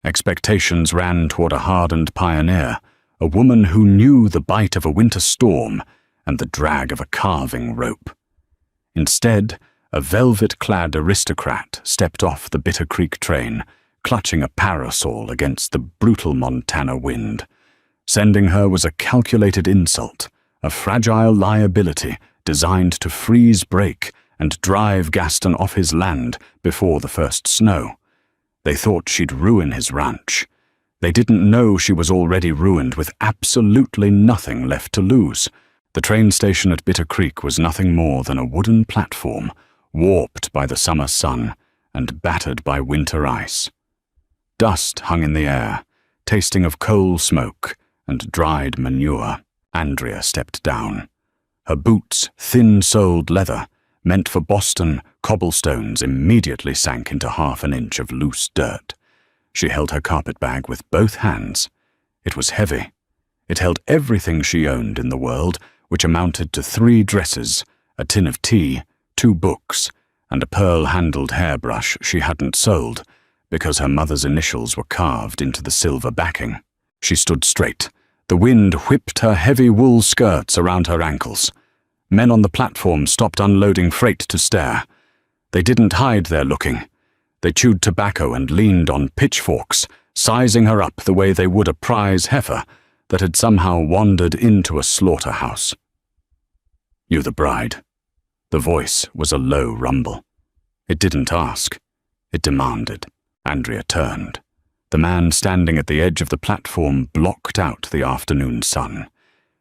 Expectations ran toward a hardened pioneer, a woman who knew the bite of a winter storm and the drag of a carving rope. Instead, a velvet-clad aristocrat stepped off the Bitter Creek train, clutching a parasol against the brutal Montana wind. Sending her was a calculated insult, a fragile liability designed to freeze break and drive Gaston off his land before the first snow. They thought she'd ruin his ranch. They didn't know she was already ruined with absolutely nothing left to lose. The train station at Bitter Creek was nothing more than a wooden platform, warped by the summer sun and battered by winter ice. Dust hung in the air, tasting of coal smoke and dried manure. Andrea stepped down. Her boots, thin-soled leather, meant for Boston cobblestones, immediately sank into half an inch of loose dirt. She held her carpetbag with both hands. It was heavy. It held everything she owned in the world, which amounted to 3 dresses, a tin of tea, 2 books, and a pearl-handled hairbrush she hadn't sold, because her mother's initials were carved into the silver backing. She stood straight. The wind whipped her heavy wool skirts around her ankles. Men on the platform stopped unloading freight to stare. They didn't hide their looking. They chewed tobacco and leaned on pitchforks, sizing her up the way they would a prize heifer that had somehow wandered into a slaughterhouse. "You the bride?" The voice was a low rumble. It didn't ask. It demanded. Andrea turned. The man standing at the edge of the platform blocked out the afternoon sun.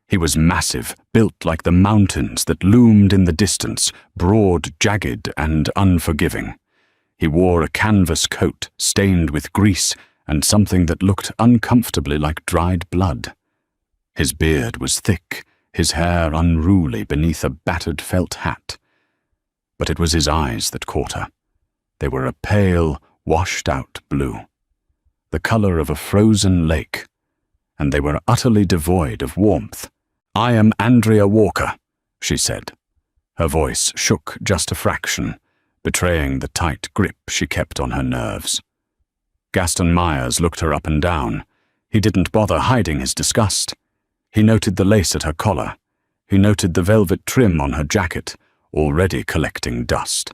He was massive, built like the mountains that loomed in the distance, broad, jagged, and unforgiving. He wore a canvas coat stained with grease and something that looked uncomfortably like dried blood. His beard was thick, his hair unruly beneath a battered felt hat. But it was his eyes that caught her. They were a pale, washed-out blue, the color of a frozen lake, and they were utterly devoid of warmth. "I am Andrea Walker," she said. Her voice shook just a fraction, betraying the tight grip she kept on her nerves. Gaston Myers looked her up and down. He didn't bother hiding his disgust. He noted the lace at her collar. He noted the velvet trim on her jacket, already collecting dust.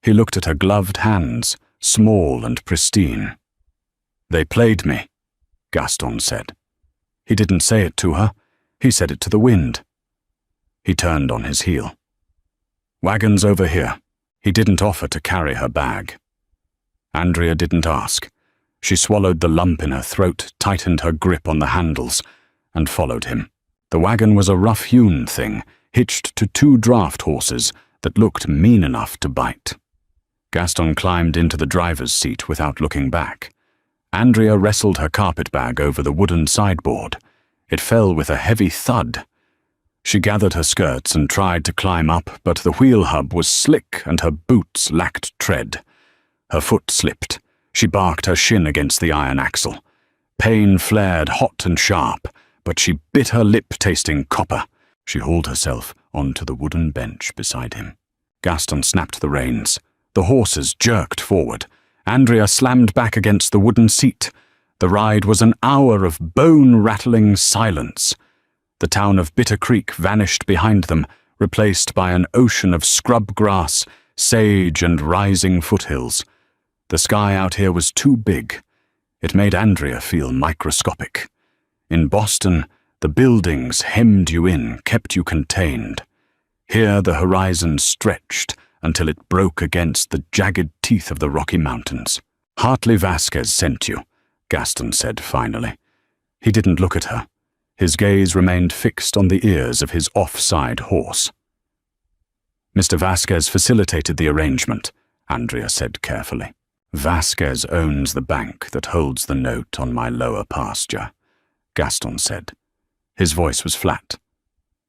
He looked at her gloved hands, small and pristine. "They played me," Gaston said. He didn't say it to her. He said it to the wind. He turned on his heel. "Wagons over here." He didn't offer to carry her bag. Andrea didn't ask. She swallowed the lump in her throat, tightened her grip on the handles, and followed him. The wagon was a rough-hewn thing, hitched to 2 draft horses that looked mean enough to bite. Gaston climbed into the driver's seat without looking back. Andrea wrestled her carpetbag over the wooden sideboard. It fell with a heavy thud. She gathered her skirts and tried to climb up, but the wheel hub was slick and her boots lacked tread. Her foot slipped. She barked her shin against the iron axle. Pain flared hot and sharp, but she bit her lip, tasting copper. She hauled herself onto the wooden bench beside him. Gaston snapped the reins. The horses jerked forward. Andrea slammed back against the wooden seat. The ride was an hour of bone-rattling silence. The town of Bitter Creek vanished behind them, replaced by an ocean of scrub grass, sage, and rising foothills. The sky out here was too big. It made Andrea feel microscopic. In Boston, the buildings hemmed you in, kept you contained. Here the horizon stretched until it broke against the jagged teeth of the Rocky Mountains. "Hartley Vasquez sent you," Gaston said finally. He didn't look at her. His gaze remained fixed on the ears of his offside horse. "Mr. Vasquez facilitated the arrangement," Andrea said carefully. "Vasquez owns the bank that holds the note on my lower pasture," Gaston said. His voice was flat.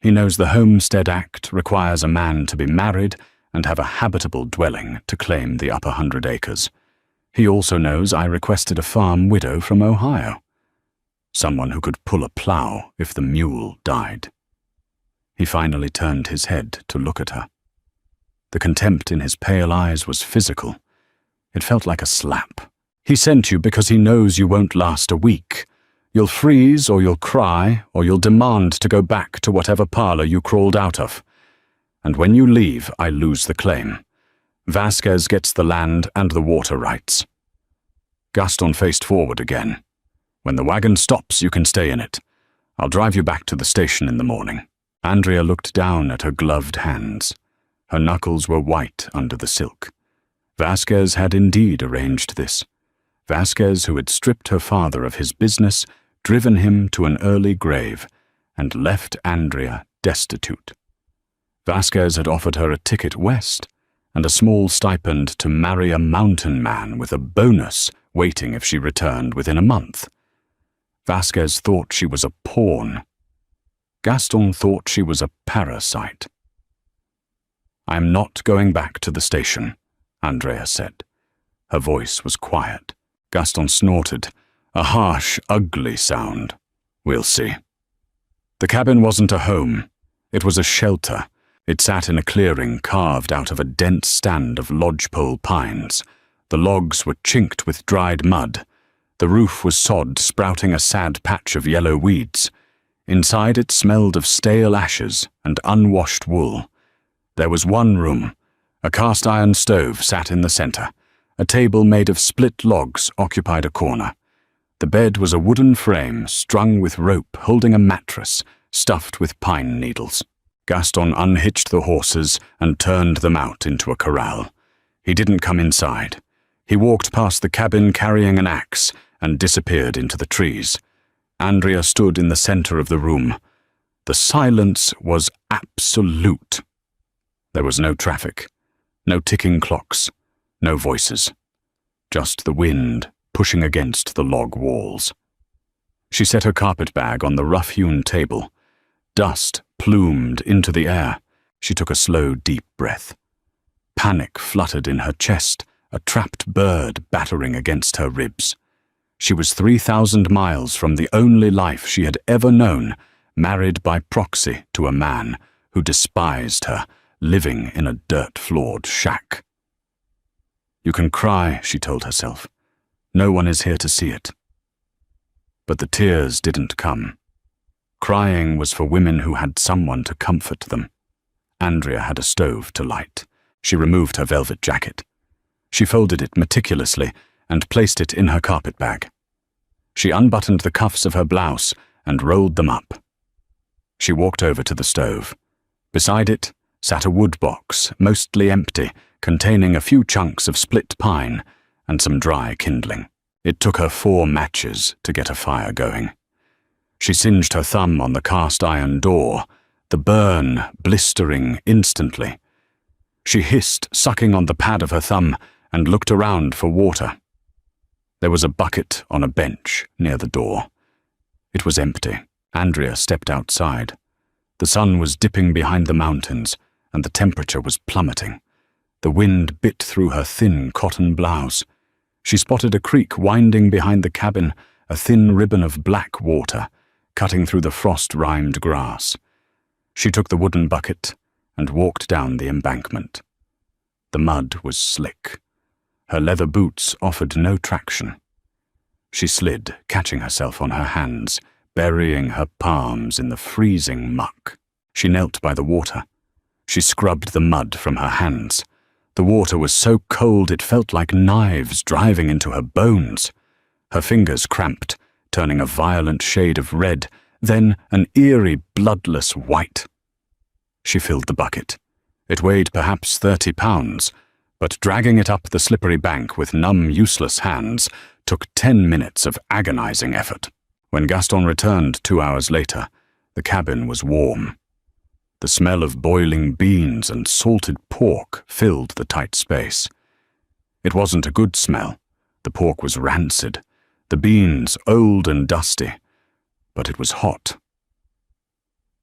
"He knows the Homestead Act requires a man to be married and have a habitable dwelling to claim the upper 100 acres. He also knows I requested a farm widow from Ohio. Someone who could pull a plow if the mule died." He finally turned his head to look at her. The contempt in his pale eyes was physical. It felt like a slap, He sent you because he knows you won't last a week. You'll freeze, or you'll cry, or you'll demand to go back to whatever parlor you crawled out of. And when you leave, I lose the claim. Vasquez gets the land and the water rights." Gaston faced forward again. "When the wagon stops, you can stay in it. I'll drive you back to the station in the morning." Andrea looked down at her gloved hands. Her knuckles were white under the silk. Vasquez had indeed arranged this. Vasquez, who had stripped her father of his business, driven him to an early grave, and left Andrea destitute. Vasquez had offered her a ticket west, and a small stipend to marry a mountain man with a bonus waiting if she returned within a month. Vasquez thought she was a pawn. Gaston thought she was a parasite. "I'm not going back to the station," Andrea said. Her voice was quiet. Gaston snorted, a harsh, ugly sound. "We'll see." The cabin wasn't a home. It was a shelter. It sat in a clearing carved out of a dense stand of lodgepole pines. The logs were chinked with dried mud. The roof was sod sprouting a sad patch of yellow weeds. Inside it smelled of stale ashes and unwashed wool. There was one room. A cast-iron stove sat in the center. A table made of split logs occupied a corner. The bed was a wooden frame strung with rope holding a mattress stuffed with pine needles. Gaston unhitched the horses and turned them out into a corral. He didn't come inside. He walked past the cabin carrying an axe and disappeared into the trees. Andrea stood in the center of the room. The silence was absolute. There was no traffic, no ticking clocks, no voices. Just the wind pushing against the log walls. She set her carpet bag on the rough-hewn table. Dust plumed into the air. She took a slow, deep breath. Panic fluttered in her chest, a trapped bird battering against her ribs. She was 3,000 miles from the only life she had ever known, married by proxy to a man who despised her, living in a dirt-floored shack. "You can cry," she told herself. "No one is here to see it." But the tears didn't come. Crying was for women who had someone to comfort them. Andrea had a stove to light. She removed her velvet jacket. She folded it meticulously and placed it in her carpet bag. She unbuttoned the cuffs of her blouse and rolled them up. She walked over to the stove. Beside it sat a wood box, mostly empty, containing a few chunks of split pine and some dry kindling. It took her 4 matches to get a fire going. She singed her thumb on the cast-iron door, the burn blistering instantly. She hissed, sucking on the pad of her thumb, and looked around for water. There was a bucket on a bench near the door. It was empty. Andrea stepped outside. The sun was dipping behind the mountains, and the temperature was plummeting. The wind bit through her thin cotton blouse. She spotted a creek winding behind the cabin, a thin ribbon of black water, cutting through the frost-rimed grass. She took the wooden bucket and walked down the embankment. The mud was slick. Her leather boots offered no traction. She slid, catching herself on her hands, burying her palms in the freezing muck. She knelt by the water. She scrubbed the mud from her hands. The water was so cold it felt like knives driving into her bones. Her fingers cramped, turning a violent shade of red, then an eerie, bloodless white. She filled the bucket. It weighed perhaps 30 pounds, but dragging it up the slippery bank with numb, useless hands took 10 minutes of agonizing effort. When Gaston returned 2 hours later, the cabin was warm. The smell of boiling beans and salted pork filled the tight space. It wasn't a good smell. The pork was rancid, the beans old and dusty, but it was hot.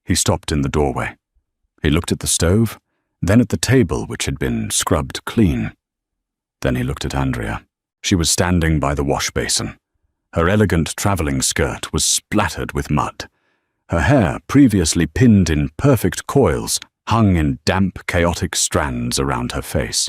He stopped in the doorway. He looked at the stove, then at the table which had been scrubbed clean. Then he looked at Andrea. She was standing by the wash basin. Her elegant traveling skirt was splattered with mud. Her hair, previously pinned in perfect coils, hung in damp, chaotic strands around her face.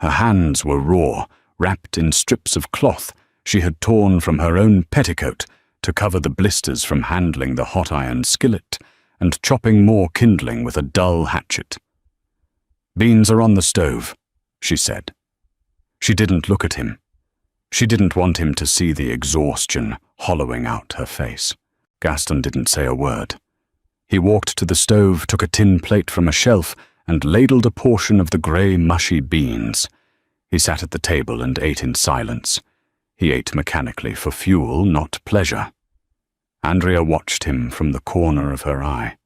Her hands were raw, wrapped in strips of cloth she had torn from her own petticoat to cover the blisters from handling the hot iron skillet and chopping more kindling with a dull hatchet. "Beans are on the stove," she said. She didn't look at him. She didn't want him to see the exhaustion hollowing out her face. Gaston didn't say a word. He walked to the stove, took a tin plate from a shelf, and ladled a portion of the grey, mushy beans. He sat at the table and ate in silence. He ate mechanically for fuel, not pleasure. Andrea watched him from the corner of her eye.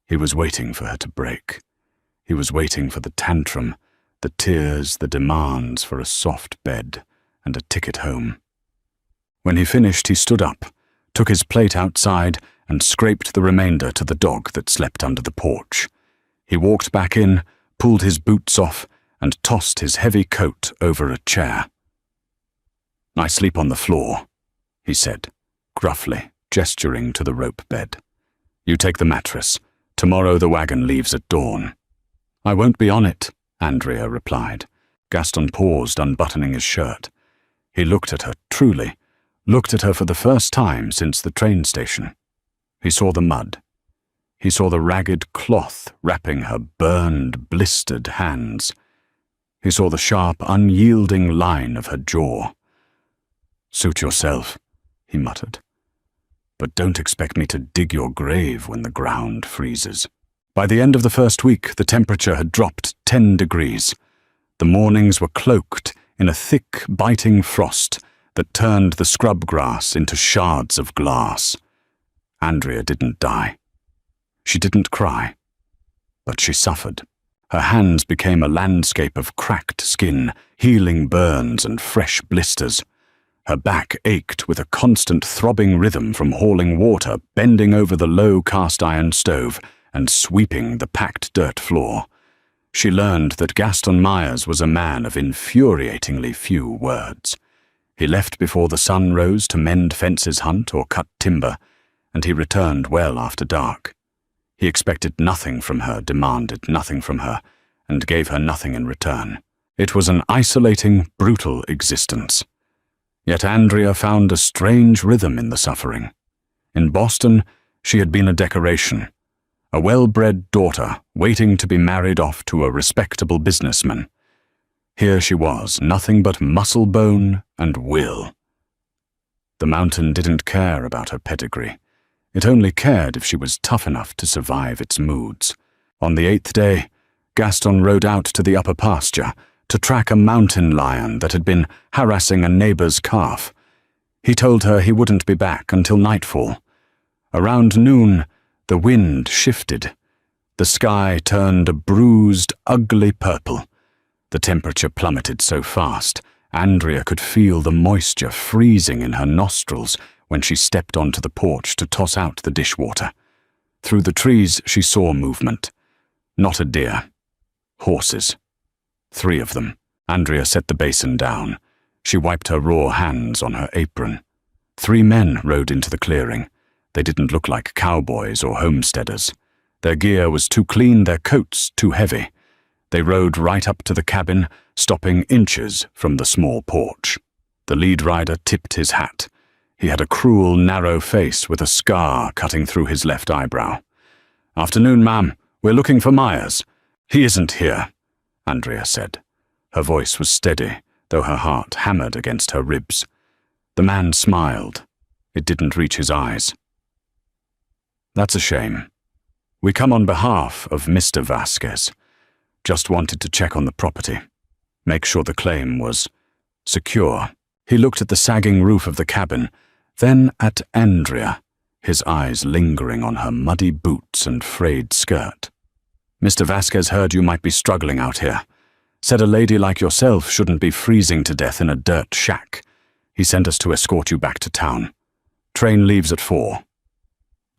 He was waiting for her to break. He was waiting for the tantrum, the tears, the demands for a soft bed and a ticket home. When he finished, he stood up, took his plate outside, and scraped the remainder to the dog that slept under the porch. He walked back in, pulled his boots off, and tossed his heavy coat over a chair. "I sleep on the floor," he said, gruffly, gesturing to the rope bed. "You take the mattress. Tomorrow the wagon leaves at dawn." "I won't be on it," Andrea replied. Gaston paused, unbuttoning his shirt. He looked at her, truly, looked at her for the first time since the train station. He saw the mud. He saw the ragged cloth wrapping her burned, blistered hands. He saw the sharp, unyielding line of her jaw. "Suit yourself," he muttered. "But don't expect me to dig your grave when the ground freezes." By the end of the first week, the temperature had dropped 10 degrees. The mornings were cloaked in a thick, biting frost that turned the scrub grass into shards of glass. Andrea didn't die. She didn't cry, but she suffered. Her hands became a landscape of cracked skin, healing burns and fresh blisters. Her back ached with a constant throbbing rhythm from hauling water, bending over the low cast-iron stove, and sweeping the packed dirt floor. She learned that Gaston Myers was a man of infuriatingly few words. He left before the sun rose to mend fences, hunt, or cut timber, and he returned well after dark. He expected nothing from her, demanded nothing from her, and gave her nothing in return. It was an isolating, brutal existence. Yet Andrea found a strange rhythm in the suffering. In Boston, she had been a decoration, a well-bred daughter waiting to be married off to a respectable businessman. Here she was, nothing but muscle bone and will. The mountain didn't care about her pedigree. It only cared if she was tough enough to survive its moods. On the 8th day, Gaston rode out to the upper pasture to track a mountain lion that had been harassing a neighbor's calf. He told her he wouldn't be back until nightfall. Around noon, the wind shifted. The sky turned a bruised, ugly purple. The temperature plummeted so fast, Andrea could feel the moisture freezing in her nostrils when she stepped onto the porch to toss out the dishwater. Through the trees, she saw movement. Not a deer. Horses. 3 of them. Andrea set the basin down. She wiped her raw hands on her apron. 3 men rode into the clearing. They didn't look like cowboys or homesteaders. Their gear was too clean, their coats too heavy. They rode right up to the cabin, stopping inches from the small porch. The lead rider tipped his hat. He had a cruel, narrow face with a scar cutting through his left eyebrow. "Afternoon, ma'am. We're looking for Myers." "He isn't here," Andrea said. Her voice was steady, though her heart hammered against her ribs. The man smiled. It didn't reach his eyes. "That's a shame. We come on behalf of Mr. Vasquez. Just wanted to check on the property. Make sure the claim was secure." He looked at the sagging roof of the cabin, then at Andrea, his eyes lingering on her muddy boots and frayed skirt. "Mr. Vasquez heard you might be struggling out here. Said a lady like yourself shouldn't be freezing to death in a dirt shack. He sent us to escort you back to town. Train leaves at 4.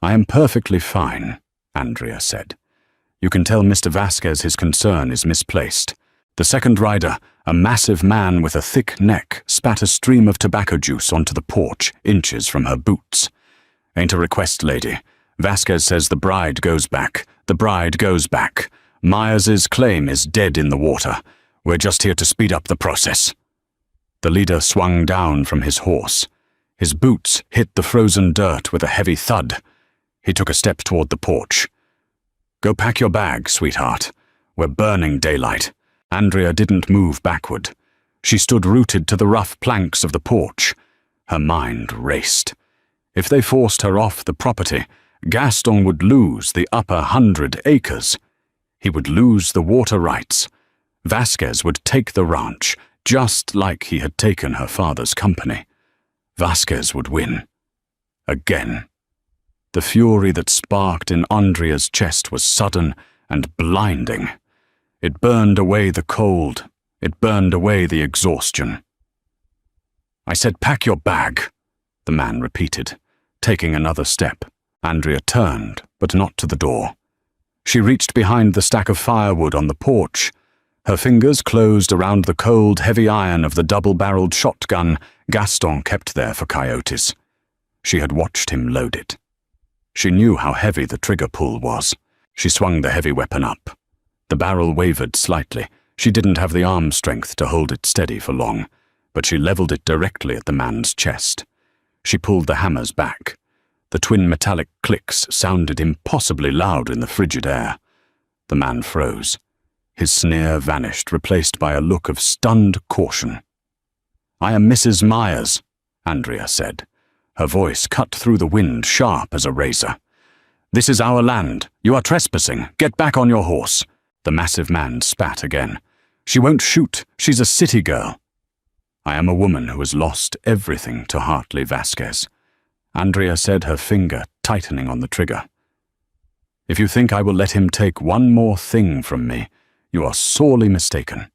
"I am perfectly fine," Andrea said. "You can tell Mr. Vasquez his concern is misplaced." The second rider, a massive man with a thick neck, spat a stream of tobacco juice onto the porch, inches from her boots. "Ain't a request, lady. Vasquez says the bride goes back. The bride goes back. Myers's claim is dead in the water. We're just here to speed up the process." The leader swung down from his horse. His boots hit the frozen dirt with a heavy thud. He took a step toward the porch. "Go pack your bag, sweetheart. We're burning daylight." Andrea didn't move backward. She stood rooted to the rough planks of the porch. Her mind raced. If they forced her off the property, Gaston would lose the upper 100 acres. He would lose the water rights. Vasquez would take the ranch, just like he had taken her father's company. Vasquez would win. Again. The fury that sparked in Andrea's chest was sudden and blinding. It burned away the cold. It burned away the exhaustion. "I said pack your bag," the man repeated, taking another step. Andrea turned, but not to the door. She reached behind the stack of firewood on the porch. Her fingers closed around the cold, heavy iron of the double-barreled shotgun Gaston kept there for coyotes. She had watched him load it. She knew how heavy the trigger pull was. She swung the heavy weapon up. The barrel wavered slightly. She didn't have the arm strength to hold it steady for long, but she leveled it directly at the man's chest. She pulled the hammers back. The twin metallic clicks sounded impossibly loud in the frigid air. The man froze. His sneer vanished, replaced by a look of stunned caution. "I am Mrs. Myers," Andrea said. Her voice cut through the wind, sharp as a razor. "This is our land. You are trespassing. Get back on your horse." The massive man spat again. "She won't shoot. She's a city girl." "I am a woman who has lost everything to Hartley Vasquez," Andrea said, her finger tightening on the trigger. "If you think I will let him take one more thing from me, you are sorely mistaken.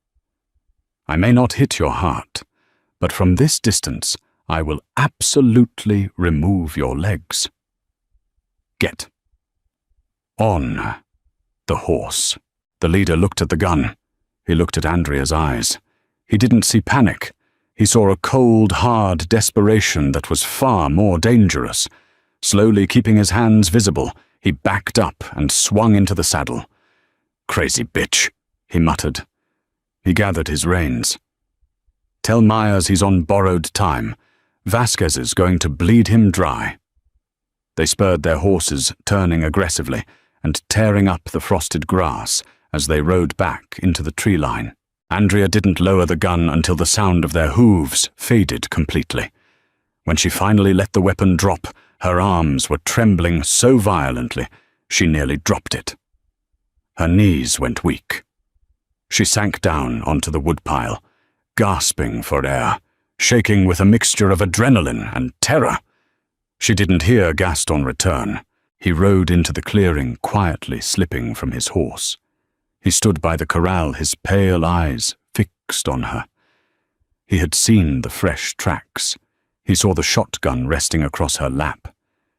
I may not hit your heart, but from this distance I will absolutely remove your legs. Get on the horse." The leader looked at the gun. He looked at Andrea's eyes. He didn't see panic. He saw a cold, hard desperation that was far more dangerous. Slowly keeping his hands visible, he backed up and swung into the saddle. "Crazy bitch," he muttered. He gathered his reins. "Tell Myers he's on borrowed time. Vasquez is going to bleed him dry." They spurred their horses, turning aggressively and tearing up the frosted grass as they rode back into the tree line. Andrea didn't lower the gun until the sound of their hooves faded completely. When she finally let the weapon drop, her arms were trembling so violently she nearly dropped it. Her knees went weak. She sank down onto the woodpile, gasping for air, shaking with a mixture of adrenaline and terror. She didn't hear Gaston return. He rode into the clearing, quietly slipping from his horse. He stood by the corral, his pale eyes fixed on her. He had seen the fresh tracks. He saw the shotgun resting across her lap.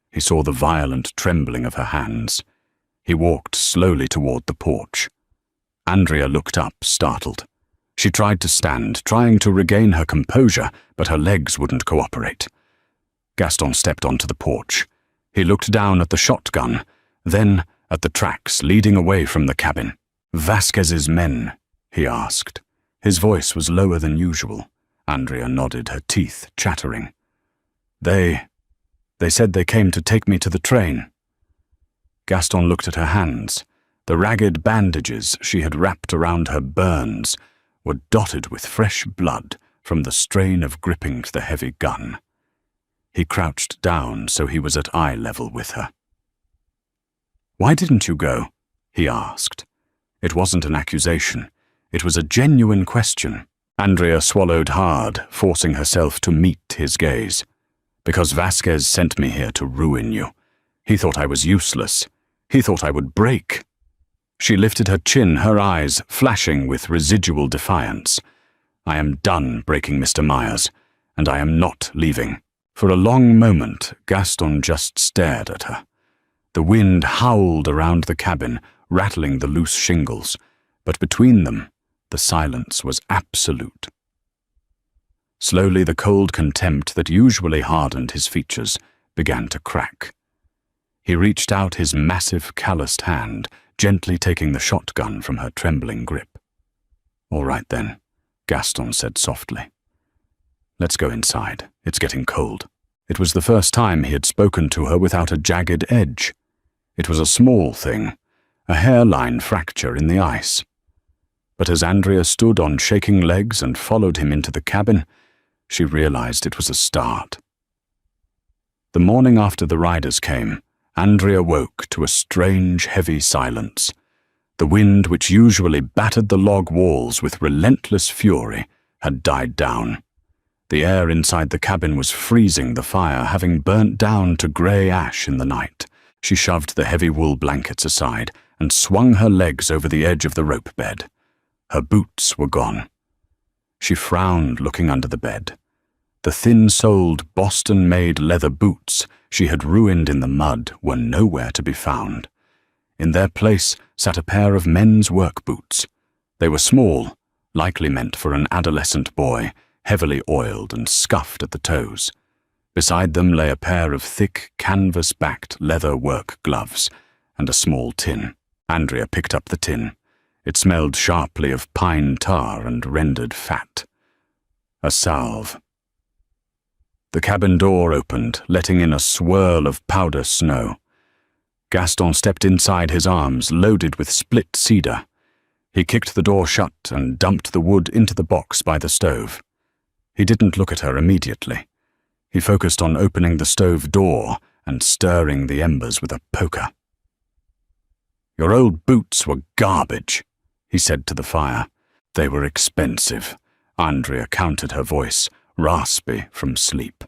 He saw the violent trembling of her hands. He walked slowly toward the porch. Andrea looked up, startled. She tried to stand, trying to regain her composure, but her legs wouldn't cooperate. Gaston stepped onto the porch. He looked down at the shotgun, then at the tracks leading away from the cabin. "Vasquez's men?" he asked. His voice was lower than usual. Andrea nodded, her teeth chattering. They said they came to take me to the train." Gaston looked at her hands. The ragged bandages she had wrapped around her burns were dotted with fresh blood from the strain of gripping the heavy gun. He crouched down so he was at eye level with her. "Why didn't you go?" he asked. It wasn't an accusation. It was a genuine question. Andrea swallowed hard, forcing herself to meet his gaze. "Because Vasquez sent me here to ruin you. He thought I was useless. He thought I would break." She lifted her chin, her eyes flashing with residual defiance. "I am done breaking Mr. Myers, and I am not leaving." For a long moment, Gaston just stared at her. The wind howled around the cabin, rattling the loose shingles, but between them, the silence was absolute. Slowly, the cold contempt that usually hardened his features began to crack. He reached out his massive, calloused hand, gently taking the shotgun from her trembling grip. "All right then," Gaston said softly. "Let's go inside. It's getting cold." It was the first time he had spoken to her without a jagged edge. It was a small thing, a hairline fracture in the ice. But as Andrea stood on shaking legs and followed him into the cabin, she realized it was a start. The morning after the riders came, Andrea woke to a strange, heavy silence. The wind, which usually battered the log walls with relentless fury, had died down. The air inside the cabin was freezing, the fire having burnt down to grey ash in the night. She shoved the heavy wool blankets aside and swung her legs over the edge of the rope bed. Her boots were gone. She frowned, looking under the bed. The thin-soled, Boston-made leather boots she had ruined in the mud were nowhere to be found. In their place sat a pair of men's work boots. They were small, likely meant for an adolescent boy, heavily oiled and scuffed at the toes. Beside them lay a pair of thick, canvas-backed leather work gloves and a small tin. Andrea picked up the tin. It smelled sharply of pine tar and rendered fat. A salve. The cabin door opened, letting in a swirl of powder snow. Gaston stepped inside, his arms loaded with split cedar. He kicked the door shut and dumped the wood into the box by the stove. He didn't look at her immediately. He focused on opening the stove door and stirring the embers with a poker. "Your old boots were garbage," he said to the fire. "They were expensive," Andrea countered, her voice raspy from sleep.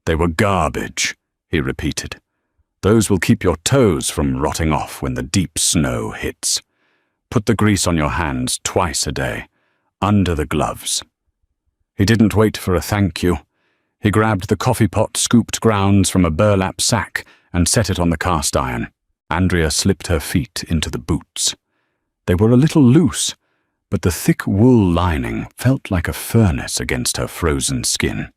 "They were garbage," he repeated. "Those will keep your toes from rotting off when the deep snow hits. Put the grease on your hands twice a day, under the gloves." He didn't wait for a thank you. He grabbed the coffee pot, scooped grounds from a burlap sack, and set it on the cast iron. Andrea slipped her feet into the boots. They were a little loose, but the thick wool lining felt like a furnace against her frozen skin.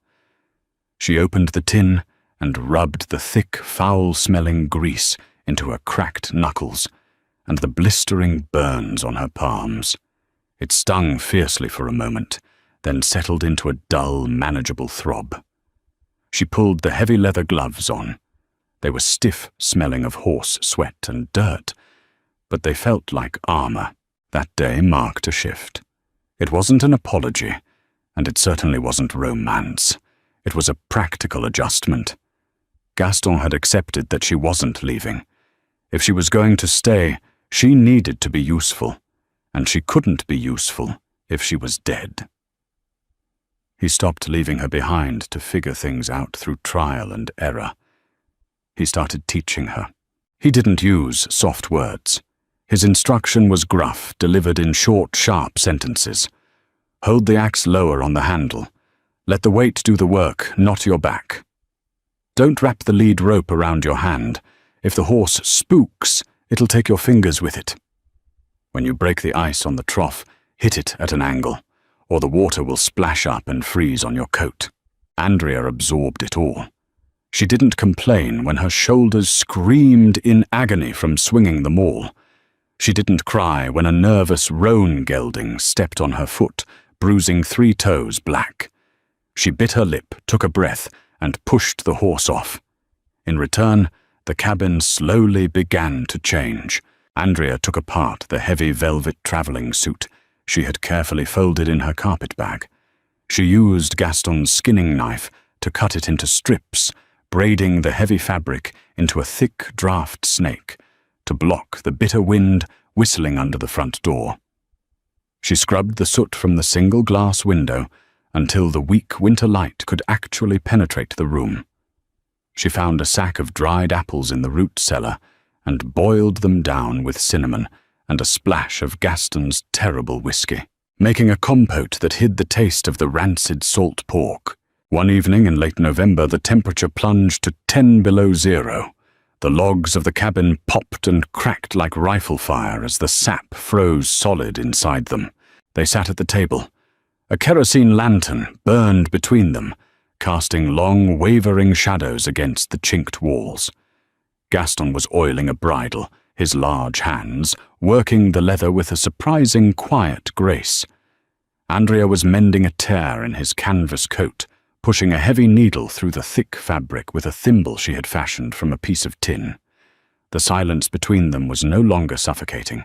She opened the tin and rubbed the thick, foul-smelling grease into her cracked knuckles and the blistering burns on her palms. It stung fiercely for a moment, then settled into a dull, manageable throb. She pulled the heavy leather gloves on. They were stiff, smelling of horse sweat and dirt, but they felt like armor. That day marked a shift. It wasn't an apology, and it certainly wasn't romance. It was a practical adjustment. Gaston had accepted that she wasn't leaving. If she was going to stay, she needed to be useful, and she couldn't be useful if she was dead. He stopped leaving her behind to figure things out through trial and error. He started teaching her. He didn't use soft words. His instruction was gruff, delivered in short, sharp sentences. Hold the axe lower on the handle. Let the weight do the work, not your back. Don't wrap the lead rope around your hand. If the horse spooks, it'll take your fingers with it. When you break the ice on the trough, hit it at an angle, or the water will splash up and freeze on your coat. Andrea absorbed it all. She didn't complain when her shoulders screamed in agony from swinging the maul. She didn't cry when a nervous roan gelding stepped on her foot, bruising 3 toes black. She bit her lip, took a breath, and pushed the horse off. In return, the cabin slowly began to change. Andrea took apart the heavy velvet traveling suit she had carefully folded in her carpet bag. She used Gaston's skinning knife to cut it into strips, braiding the heavy fabric into a thick draft snake to block the bitter wind whistling under the front door. She scrubbed the soot from the single glass window until the weak winter light could actually penetrate the room. She found a sack of dried apples in the root cellar and boiled them down with cinnamon and a splash of Gaston's terrible whiskey, making a compote that hid the taste of the rancid salt pork. One evening in late November, the temperature plunged to 10 below zero. The logs of the cabin popped and cracked like rifle fire as the sap froze solid inside them. They sat at the table. A kerosene lantern burned between them, casting long, wavering shadows against the chinked walls. Gaston was oiling a bridle, his large hands working the leather with a surprising quiet grace. Andrea was mending a tear in his canvas coat, pushing a heavy needle through the thick fabric with a thimble she had fashioned from a piece of tin. The silence between them was no longer suffocating.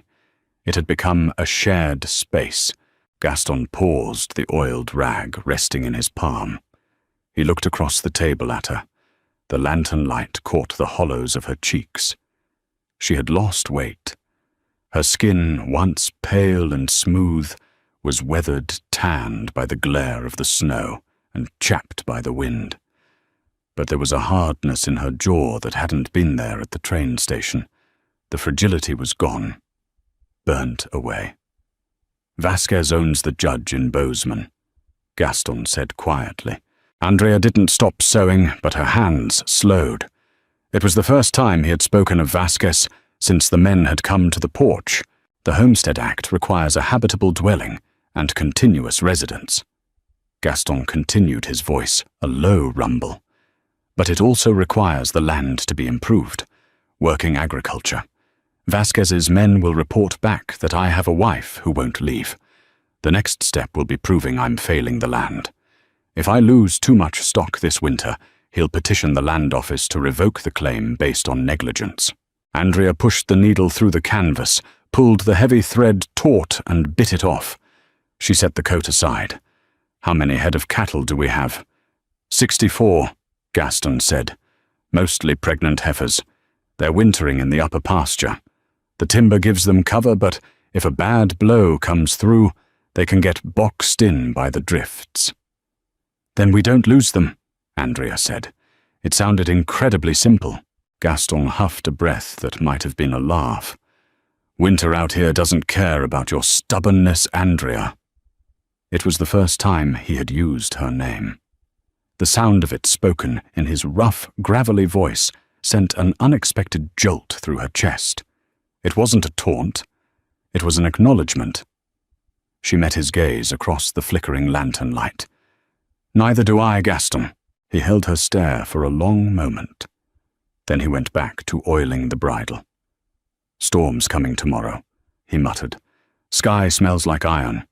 It had become a shared space. Gaston paused, the oiled rag resting in his palm. He looked across the table at her. The lantern light caught the hollows of her cheeks. She had lost weight. Her skin, once pale and smooth, was weathered, tanned by the glare of the snow and chapped by the wind. But there was a hardness in her jaw that hadn't been there at the train station. The fragility was gone, burnt away. "Vasquez owns the judge in Bozeman," Gaston said quietly. Andrea didn't stop sewing, but her hands slowed. It was the first time he had spoken of Vasquez since the men had come to the porch. The Homestead Act requires a habitable dwelling and continuous residence. Gaston continued his voice, a low rumble. But it also requires the land to be improved. Working agriculture. Vasquez's men will report back that I have a wife who won't leave. The next step will be proving I'm failing the land. If I lose too much stock this winter, he'll petition the land office to revoke the claim based on negligence. Andrea pushed the needle through the canvas, pulled the heavy thread taut and bit it off. She set the coat aside. "How many head of cattle do we have?" 64, Gaston said. "Mostly pregnant heifers. They're wintering in the upper pasture. The timber gives them cover, but if a bad blow comes through, they can get boxed in by the drifts." "Then we don't lose them," Andrea said. It sounded incredibly simple. Gaston huffed a breath that might have been a laugh. "Winter out here doesn't care about your stubbornness, Andrea." It was the first time he had used her name. The sound of it spoken in his rough, gravelly voice sent an unexpected jolt through her chest. It wasn't a taunt. It was an acknowledgement. She met his gaze across the flickering lantern light. "Neither do I, Gaston." He held her stare for a long moment. Then he went back to oiling the bridle. "Storm's coming tomorrow," he muttered. "Sky smells like iron.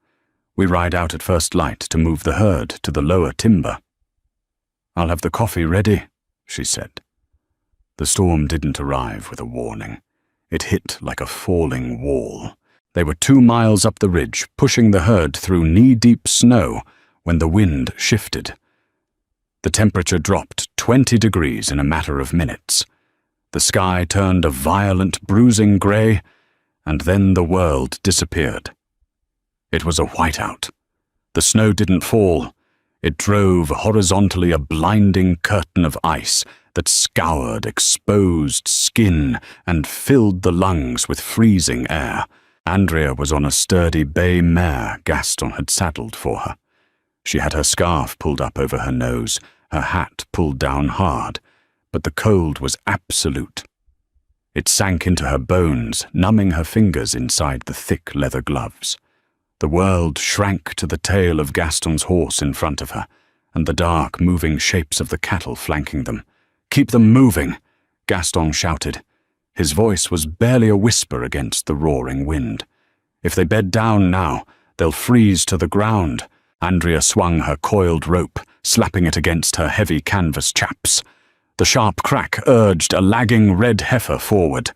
We ride out at first light to move the herd to the lower timber." "I'll have the coffee ready," she said. The storm didn't arrive with a warning. It hit like a falling wall. They were 2 miles up the ridge, pushing the herd through knee-deep snow when the wind shifted. The temperature dropped 20 degrees in a matter of minutes. The sky turned a violent, bruising grey, and then the world disappeared. It was a whiteout. The snow didn't fall. It drove horizontally a blinding curtain of ice that scoured exposed skin and filled the lungs with freezing air. Andrea was on a sturdy bay mare Gaston had saddled for her. She had her scarf pulled up over her nose, her hat pulled down hard, but the cold was absolute. It sank into her bones, numbing her fingers inside the thick leather gloves. The world shrank to the tail of Gaston's horse in front of her, and the dark, moving shapes of the cattle flanking them. "Keep them moving," Gaston shouted. His voice was barely a whisper against the roaring wind. "If they bed down now, they'll freeze to the ground." Andrea swung her coiled rope, slapping it against her heavy canvas chaps. The sharp crack urged a lagging red heifer forward.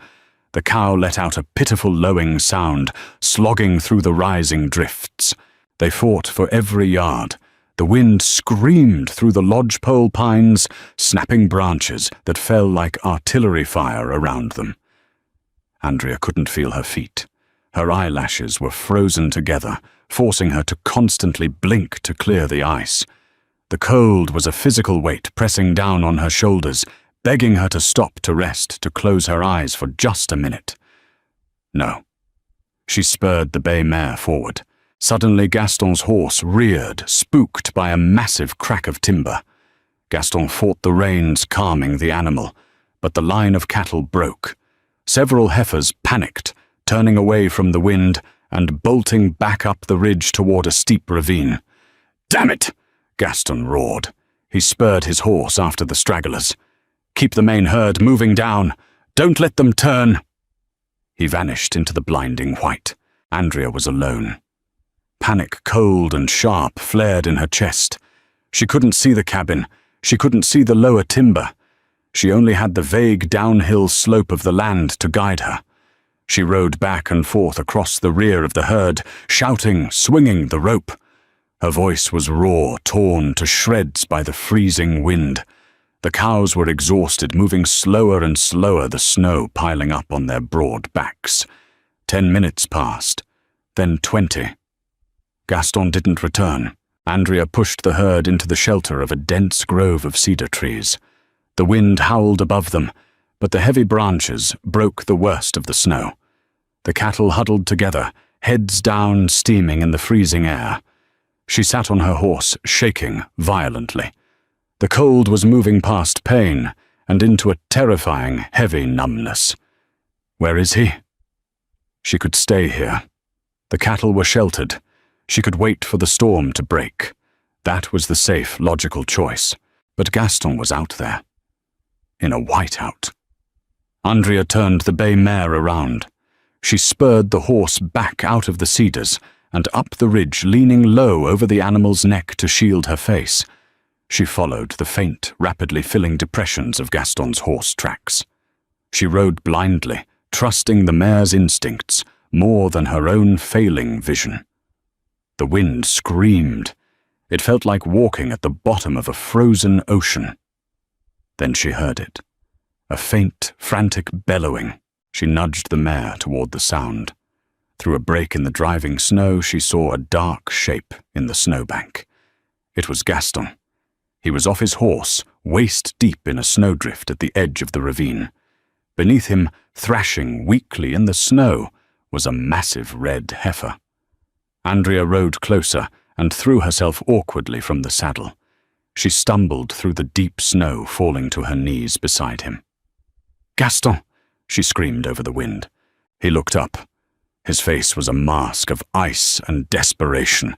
The cow let out a pitiful lowing sound, slogging through the rising drifts. They fought for every yard. The wind screamed through the lodgepole pines, snapping branches that fell like artillery fire around them. Andrea couldn't feel her feet. Her eyelashes were frozen together, forcing her to constantly blink to clear the ice. The cold was a physical weight pressing down on her shoulders, begging her to stop to rest, to close her eyes for just a minute. No. She spurred the bay mare forward. Suddenly Gaston's horse reared, spooked by a massive crack of timber. Gaston fought the reins, calming the animal, but the line of cattle broke. Several heifers panicked, turning away from the wind and bolting back up the ridge toward a steep ravine. "Damn it!" Gaston roared. He spurred his horse after the stragglers. "Keep the main herd moving down. Don't let them turn." He vanished into the blinding white. Andrea was alone. Panic, cold and sharp, flared in her chest. She couldn't see the cabin. She couldn't see the lower timber. She only had the vague downhill slope of the land to guide her. She rode back and forth across the rear of the herd, shouting, swinging the rope. Her voice was raw, torn to shreds by the freezing wind. The cows were exhausted, moving slower and slower, the snow piling up on their broad backs. 10 minutes passed, then 20. Gaston didn't return. Andrea pushed the herd into the shelter of a dense grove of cedar trees. The wind howled above them, but the heavy branches broke the worst of the snow. The cattle huddled together, heads down, steaming in the freezing air. She sat on her horse, shaking violently. The cold was moving past pain and into a terrifying, heavy numbness. Where is he? She could stay here. The cattle were sheltered. She could wait for the storm to break. That was the safe, logical choice. But Gaston was out there. In a whiteout. Andrea turned the bay mare around. She spurred the horse back out of the cedars and up the ridge, leaning low over the animal's neck to shield her face. She followed the faint, rapidly filling depressions of Gaston's horse tracks. She rode blindly, trusting the mare's instincts more than her own failing vision. The wind screamed. It felt like walking at the bottom of a frozen ocean. Then she heard it. A faint, frantic bellowing. She nudged the mare toward the sound. Through a break in the driving snow, she saw a dark shape in the snowbank. It was Gaston. He was off his horse, waist deep in a snowdrift at the edge of the ravine. Beneath him, thrashing weakly in the snow, was a massive red heifer. Andrea rode closer and threw herself awkwardly from the saddle. She stumbled through the deep snow, falling to her knees beside him. "Gaston!" she screamed over the wind. He looked up. His face was a mask of ice and desperation.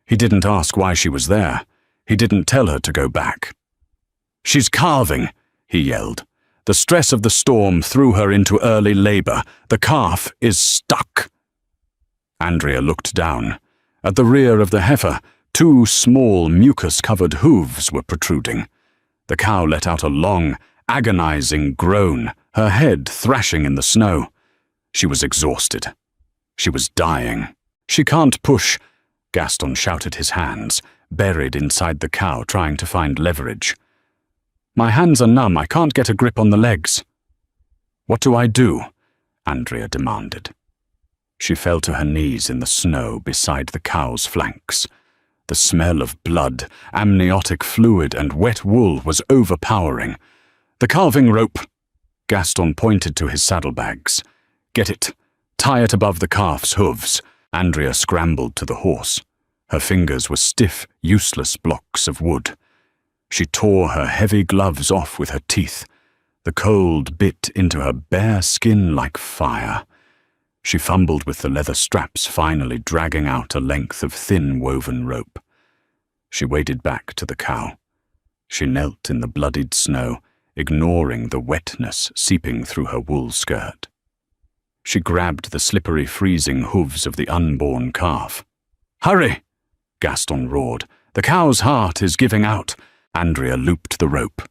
He didn't ask why she was there. He didn't tell her to go back. "She's calving," he yelled. "The stress of the storm threw her into early labor. The calf is stuck." Andrea looked down. At the rear of the heifer, 2 small, mucus-covered hooves were protruding. The cow let out a long, agonizing groan, her head thrashing in the snow. She was exhausted. She was dying. "She can't push," Gaston shouted, his hands buried inside the cow, trying to find leverage. "My hands are numb. I can't get a grip on the legs." "What do I do?" Andrea demanded. She fell to her knees in the snow beside the cow's flanks. The smell of blood, amniotic fluid, and wet wool was overpowering. "The calving rope." Gaston pointed to his saddlebags. "Get it. Tie it above the calf's hooves." Andrea scrambled to the horse. Her fingers were stiff, useless blocks of wood. She tore her heavy gloves off with her teeth. The cold bit into her bare skin like fire. She fumbled with the leather straps, finally dragging out a length of thin woven rope. She waded back to the cow. She knelt in the bloodied snow, ignoring the wetness seeping through her wool skirt. She grabbed the slippery, freezing hooves of the unborn calf. "Hurry!" Gaston roared. "The cow's heart is giving out." Andrea looped the rope.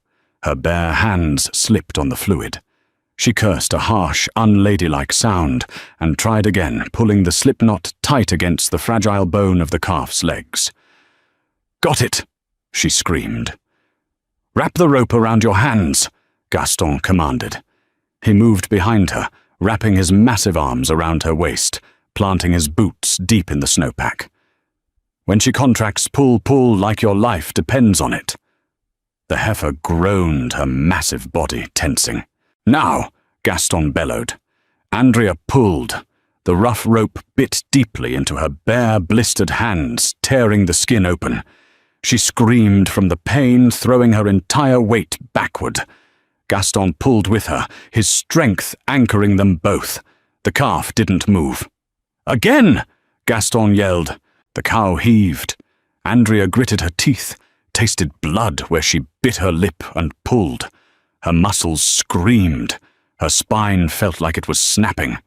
Her bare hands slipped on the fluid. She cursed a harsh, unladylike sound and tried again, pulling the slipknot tight against the fragile bone of the calf's legs. "Got it!" she screamed. "Wrap the rope around your hands," Gaston commanded. He moved behind her, wrapping his massive arms around her waist, planting his boots deep in the snowpack. "When she contracts, pull like your life depends on it." The heifer groaned, her massive body tensing. "Now!" Gaston bellowed. Andrea pulled. The rough rope bit deeply into her bare, blistered hands, tearing the skin open. She screamed from the pain, throwing her entire weight backward. Gaston pulled with her, his strength anchoring them both. The calf didn't move. "Again!" Gaston yelled. The cow heaved. Andrea gritted her teeth, tasted blood where she bit her lip and pulled. Her muscles screamed. Her spine felt like it was snapping.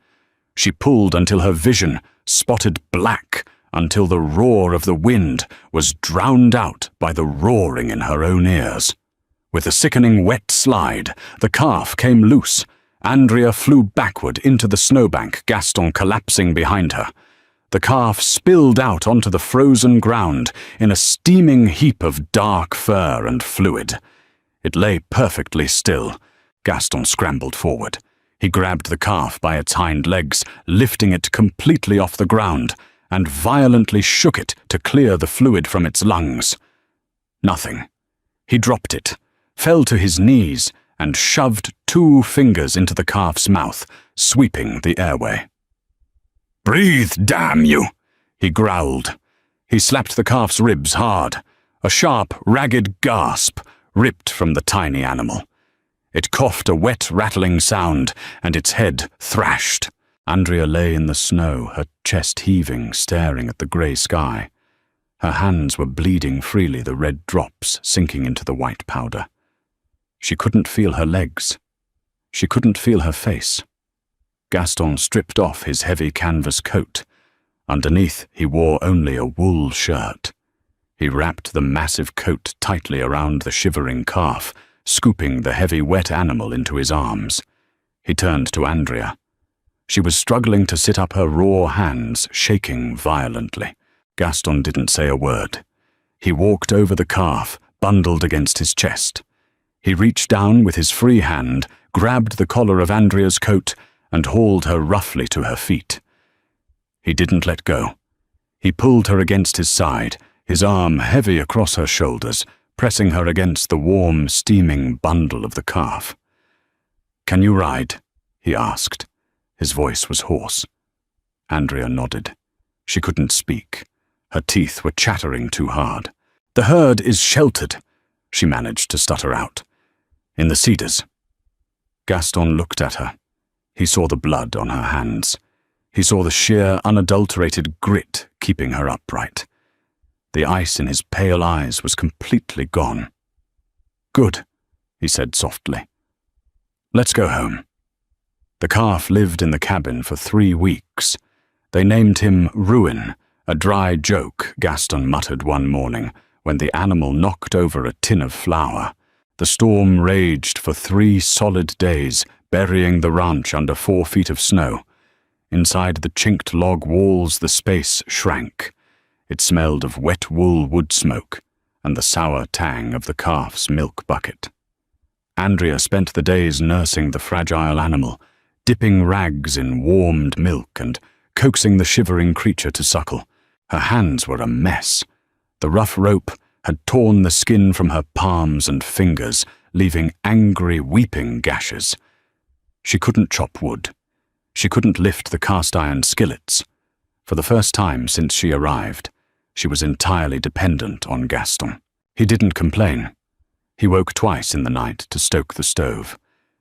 She pulled until her vision spotted black, until the roar of the wind was drowned out by the roaring in her own ears. With a sickening wet slide, the calf came loose. Andrea flew backward into the snowbank, Gaston collapsing behind her. The calf spilled out onto the frozen ground in a steaming heap of dark fur and fluid. It lay perfectly still. Gaston scrambled forward. He grabbed the calf by its hind legs, lifting it completely off the ground, and violently shook it to clear the fluid from its lungs. Nothing. He dropped it, fell to his knees, and shoved 2 fingers into the calf's mouth, sweeping the airway. "Breathe, damn you!" he growled. He slapped the calf's ribs hard. A sharp, ragged gasp ripped from the tiny animal. It coughed a wet, rattling sound, and its head thrashed. Andrea lay in the snow, her chest heaving, staring at the grey sky. Her hands were bleeding freely, the red drops sinking into the white powder. She couldn't feel her legs. She couldn't feel her face. Gaston stripped off his heavy canvas coat. Underneath, he wore only a wool shirt. He wrapped the massive coat tightly around the shivering calf, scooping the heavy, wet animal into his arms. He turned to Andrea. She was struggling to sit up, her raw hands shaking violently. Gaston didn't say a word. He walked over the calf, bundled against his chest. He reached down with his free hand, grabbed the collar of Andrea's coat, and hauled her roughly to her feet. He didn't let go. He pulled her against his side, his arm heavy across her shoulders, pressing her against the warm, steaming bundle of the calf. "Can you ride?" he asked. His voice was hoarse. Andrea nodded. She couldn't speak. Her teeth were chattering too hard. "The herd is sheltered," she managed to stutter out. "In the cedars." Gaston looked at her. He saw the blood on her hands. He saw the sheer, unadulterated grit keeping her upright. The ice in his pale eyes was completely gone. "Good," he said softly. "Let's go home." The calf lived in the cabin for 3 weeks. They named him Ruin, a dry joke Gaston muttered one morning when the animal knocked over a tin of flour. The storm raged for 3 solid days, burying the ranch under 4 feet of snow. Inside the chinked log walls, the space shrank. It smelled of wet wool wood smoke and the sour tang of the calf's milk bucket. Andrea spent the days nursing the fragile animal, dipping rags in warmed milk and coaxing the shivering creature to suckle. Her hands were a mess. The rough rope had torn the skin from her palms and fingers, leaving angry, weeping gashes. She couldn't chop wood. She couldn't lift the cast-iron skillets. For the first time since she arrived, she was entirely dependent on Gaston. He didn't complain. He woke twice in the night to stoke the stove.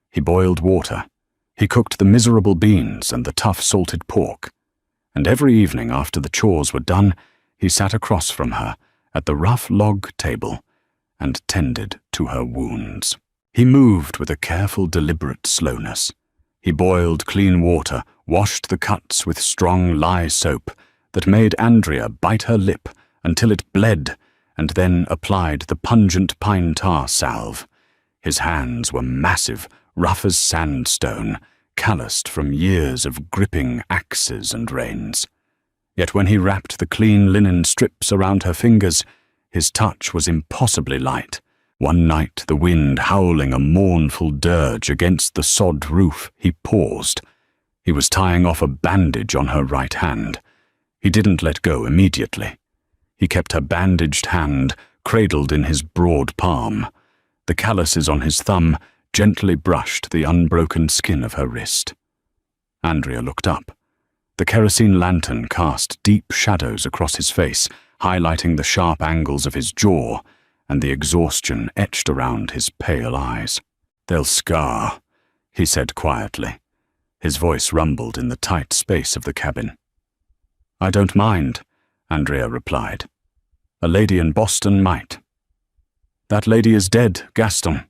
He boiled water. He cooked the miserable beans and the tough salted pork. And every evening after the chores were done, he sat across from her at the rough log table and tended to her wounds. He moved with a careful, deliberate slowness. He boiled clean water, washed the cuts with strong lye soap that made Andrea bite her lip until it bled, and then applied the pungent pine tar salve. His hands were massive, rough as sandstone, calloused from years of gripping axes and reins. Yet when he wrapped the clean linen strips around her fingers, his touch was impossibly light. One night, the wind howling a mournful dirge against the sod roof, he paused. He was tying off a bandage on her right hand. He didn't let go immediately. He kept her bandaged hand cradled in his broad palm. The calluses on his thumb gently brushed the unbroken skin of her wrist. Andrea looked up. The kerosene lantern cast deep shadows across his face, highlighting the sharp angles of his jaw and the exhaustion etched around his pale eyes. "They'll scar," he said quietly. His voice rumbled in the tight space of the cabin. "I don't mind," Andrea replied. "A lady in Boston might." "That lady is dead, Gaston."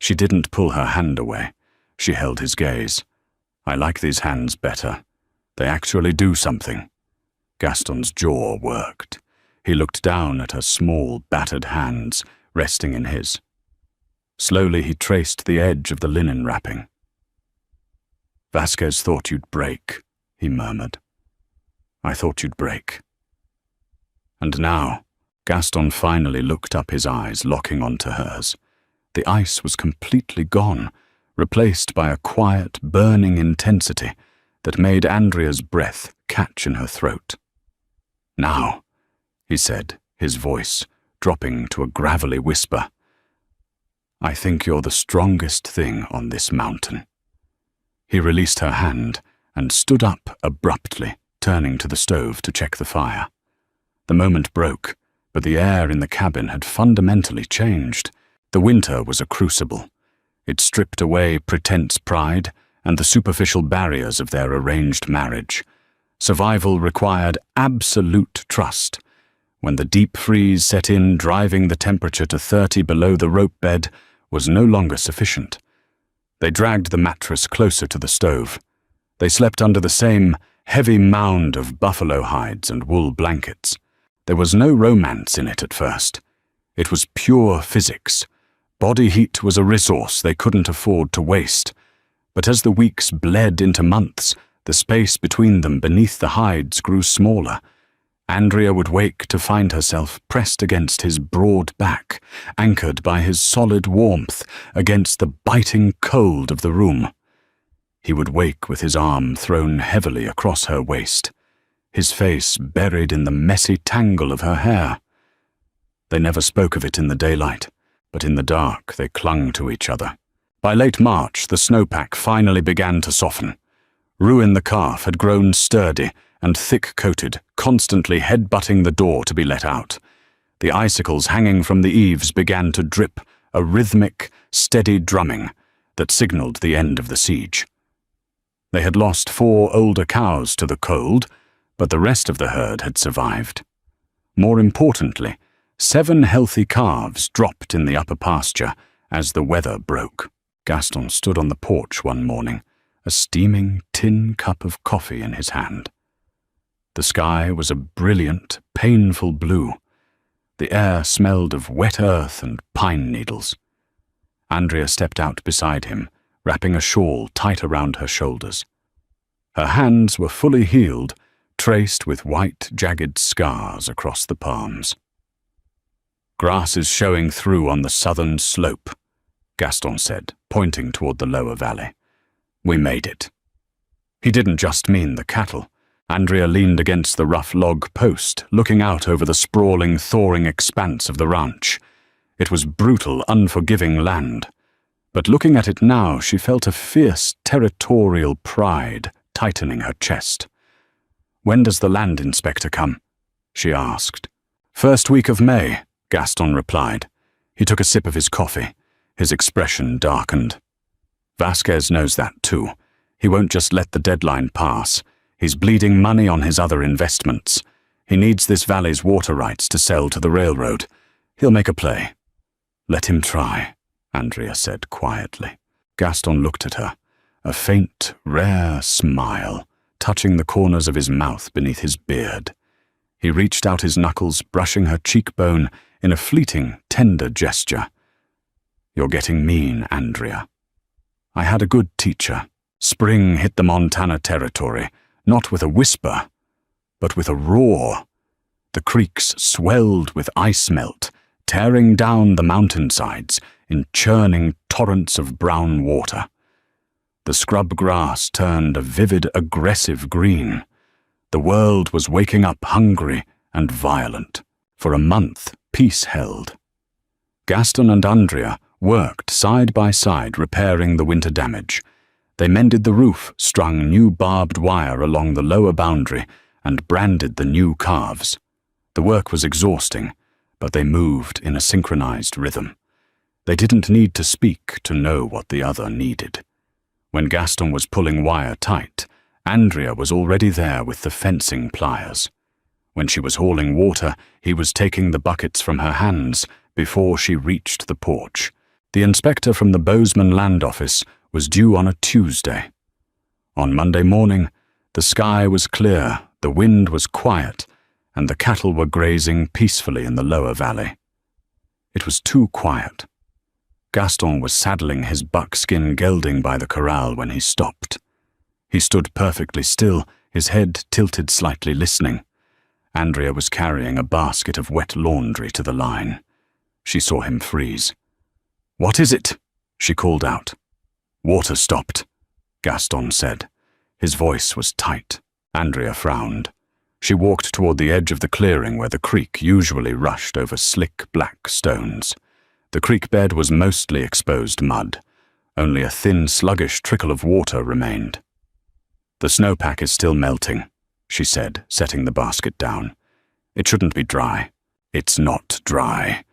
She didn't pull her hand away. She held his gaze. "I like these hands better. They actually do something." Gaston's jaw worked. He looked down at her small, battered hands resting in his. Slowly he traced the edge of the linen wrapping. "Vasquez thought you'd break," he murmured. "I thought you'd break." And now, Gaston finally looked up, his eyes locking onto hers. The ice was completely gone, replaced by a quiet, burning intensity that made Andrea's breath catch in her throat. "Now," he said, his voice dropping to a gravelly whisper, "I think you're the strongest thing on this mountain." He released her hand and stood up abruptly, turning to the stove to check the fire. The moment broke, but the air in the cabin had fundamentally changed. The winter was a crucible. It stripped away pretense pride and the superficial barriers of their arranged marriage. Survival required absolute trust. When the deep freeze set in, driving the temperature to 30 below the rope bed was no longer sufficient. They dragged the mattress closer to the stove. They slept under the same heavy mound of buffalo hides and wool blankets. There was no romance in it at first. It was pure physics. Body heat was a resource they couldn't afford to waste. But as the weeks bled into months, the space between them beneath the hides grew smaller. Andrea would wake to find herself pressed against his broad back, anchored by his solid warmth against the biting cold of the room. He would wake with his arm thrown heavily across her waist, his face buried in the messy tangle of her hair. They never spoke of it in the daylight, but in the dark they clung to each other. By late March, the snowpack finally began to soften. Ruin the calf had grown sturdy and thick-coated, constantly head-butting the door to be let out. The icicles hanging from the eaves began to drip, a rhythmic, steady drumming that signaled the end of the siege. They had lost 4 older cows to the cold, but the rest of the herd had survived. More importantly, 7 healthy calves dropped in the upper pasture as the weather broke. Gaston stood on the porch one morning, a steaming tin cup of coffee in his hand. The sky was a brilliant, painful blue. The air smelled of wet earth and pine needles. Andrea stepped out beside him, wrapping a shawl tight around her shoulders. Her hands were fully healed, traced with white, jagged scars across the palms. "Grass is showing through on the southern slope," Gaston said, pointing toward the lower valley. "We made it." He didn't just mean the cattle. Andrea leaned against the rough log post, looking out over the sprawling, thawing expanse of the ranch. It was brutal, unforgiving land. But looking at it now, she felt a fierce, territorial pride tightening her chest. "When does the land inspector come?" she asked. "First week of May," Gaston replied. He took a sip of his coffee. His expression darkened. "Vasquez knows that too. He won't just let the deadline pass. He's bleeding money on his other investments. He needs this valley's water rights to sell to the railroad. He'll make a play." "Let him try," Andrea said quietly. Gaston looked at her, a faint, rare smile touching the corners of his mouth beneath his beard. He reached out his knuckles, brushing her cheekbone in a fleeting, tender gesture. "You're getting mean, Andrea. I had a good teacher. Spring hit the Montana territory, not with a whisper, but with a roar. The creeks swelled with ice melt, tearing down the mountainsides in churning torrents of brown water. The scrub grass turned a vivid, aggressive green. The world was waking up hungry and violent. For a month, peace held. Gaston and Andrea worked side by side repairing the winter damage. They mended the roof, strung new barbed wire along the lower boundary, and branded the new calves. The work was exhausting, but they moved in a synchronized rhythm. They didn't need to speak to know what the other needed. When Gaston was pulling wire tight, Andrea was already there with the fencing pliers. When she was hauling water, he was taking the buckets from her hands before she reached the porch. The inspector from the Bozeman Land Office was due on a Tuesday. On Monday morning, the sky was clear, The wind was quiet, and the cattle were grazing peacefully in the lower valley. It was too quiet. Gaston was saddling his buckskin gelding by the corral when he stopped. He stood perfectly still, his head tilted slightly, listening. Andrea was carrying a basket of wet laundry to the line. She saw him freeze. "What is it?" she called out. "Water stopped," Gaston said. His voice was tight. Andrea frowned. She walked toward the edge of the clearing where the creek usually rushed over slick black stones. The creek bed was mostly exposed mud. Only a thin, sluggish trickle of water remained. "The snowpack is still melting," she said, setting the basket down. "It shouldn't be dry." "It's not dry,"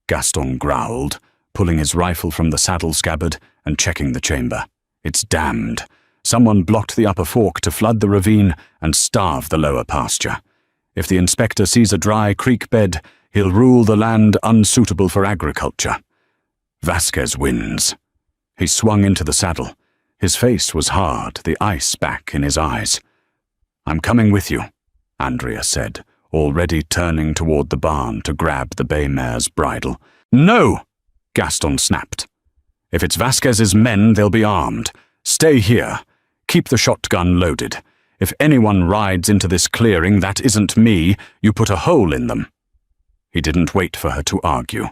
Gaston growled, pulling his rifle from the saddle scabbard and checking the chamber. "It's damned. Someone blocked the upper fork to flood the ravine and starve the lower pasture. If the inspector sees a dry creek bed, he'll rule the land unsuitable for agriculture. Vasquez wins." He swung into the saddle. His face was hard, the ice back in his eyes. "I'm coming with you," Andrea said, already turning toward the barn to grab the bay mare's bridle. "No!" Gaston snapped. "If it's Vasquez's men, they'll be armed. Stay here. Keep the shotgun loaded. If anyone rides into this clearing that isn't me, you put a hole in them." He didn't wait for her to argue.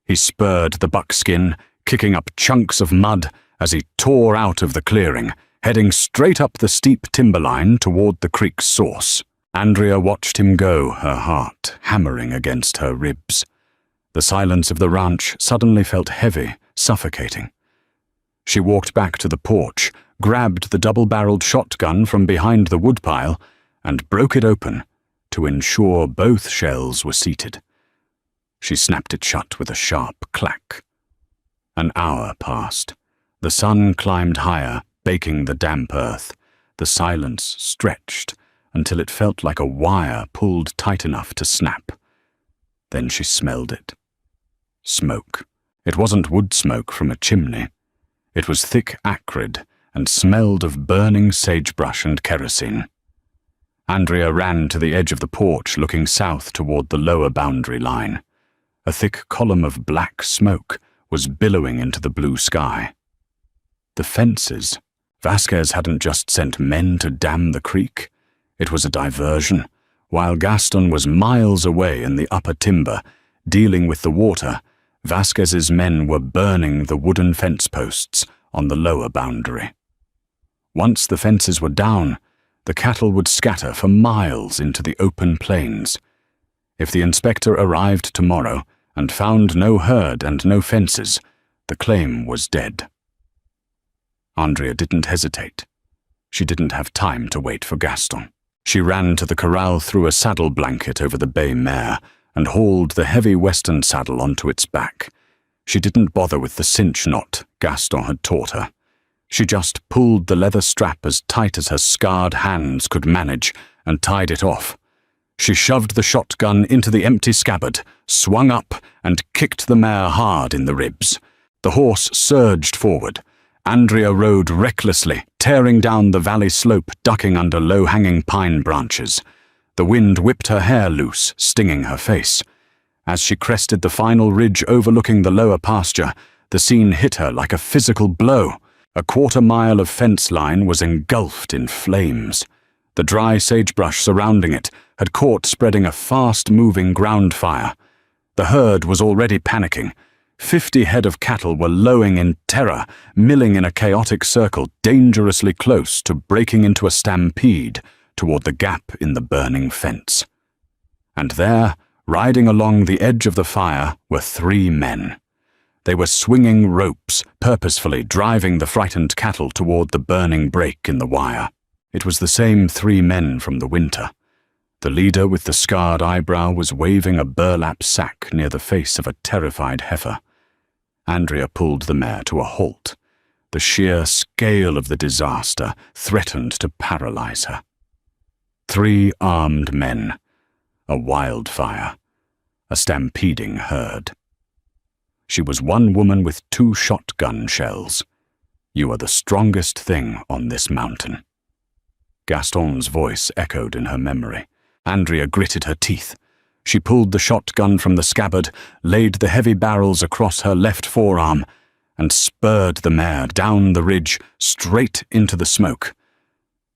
He spurred the buckskin, kicking up chunks of mud as he tore out of the clearing, heading straight up the steep timberline toward the creek's source. Andrea watched him go, her heart hammering against her ribs. The silence of the ranch suddenly felt heavy, suffocating. She walked back to the porch, grabbed the double-barreled shotgun from behind the woodpile, and broke it open to ensure both shells were seated. She snapped it shut with a sharp clack. An hour passed. The sun climbed higher, baking the damp earth. The silence stretched until it felt like a wire pulled tight enough to snap. Then she smelled it. Smoke. It wasn't wood smoke from a chimney. It was thick, acrid, and smelled of burning sagebrush and kerosene. Andrea ran to the edge of the porch, looking south toward the lower boundary line. A thick column of black smoke was billowing into the blue sky. The fences. Vasquez hadn't just sent men to dam the creek. It was a diversion. While Gaston was miles away in the upper timber, dealing with the water, Vasquez's men were burning the wooden fence posts on the lower boundary. Once the fences were down, the cattle would scatter for miles into the open plains. If the inspector arrived tomorrow and found no herd and no fences, the claim was dead. Andrea didn't hesitate. She didn't have time to wait for Gaston. She ran to the corral, threw a saddle blanket over the bay mare, and hauled the heavy western saddle onto its back. She didn't bother with the cinch knot Gaston had taught her. She just pulled the leather strap as tight as her scarred hands could manage and tied it off. She shoved the shotgun into the empty scabbard, swung up, and kicked the mare hard in the ribs. The horse surged forward. Andrea rode recklessly, tearing down the valley slope, ducking under low-hanging pine branches. The wind whipped her hair loose, stinging her face. As she crested the final ridge overlooking the lower pasture, the scene hit her like a physical blow. A quarter-mile of fence line was engulfed in flames. The dry sagebrush surrounding it had caught, spreading a fast-moving ground fire. The herd was already panicking. 50 head of cattle were lowing in terror, milling in a chaotic circle dangerously close to breaking into a stampede toward the gap in the burning fence. And there, riding along the edge of the fire, were 3 men. They were swinging ropes, purposefully driving the frightened cattle toward the burning break in the wire. It was the same 3 men from the winter. The leader with the scarred eyebrow was waving a burlap sack near the face of a terrified heifer. Andrea pulled the mare to a halt. The sheer scale of the disaster threatened to paralyze her. 3 armed men, a wildfire, a stampeding herd. She was one woman with 2 shotgun shells. You are the strongest thing on this mountain. Gaston's voice echoed in her memory. Andrea gritted her teeth. She pulled the shotgun from the scabbard, laid the heavy barrels across her left forearm, and spurred the mare down the ridge, straight into the smoke.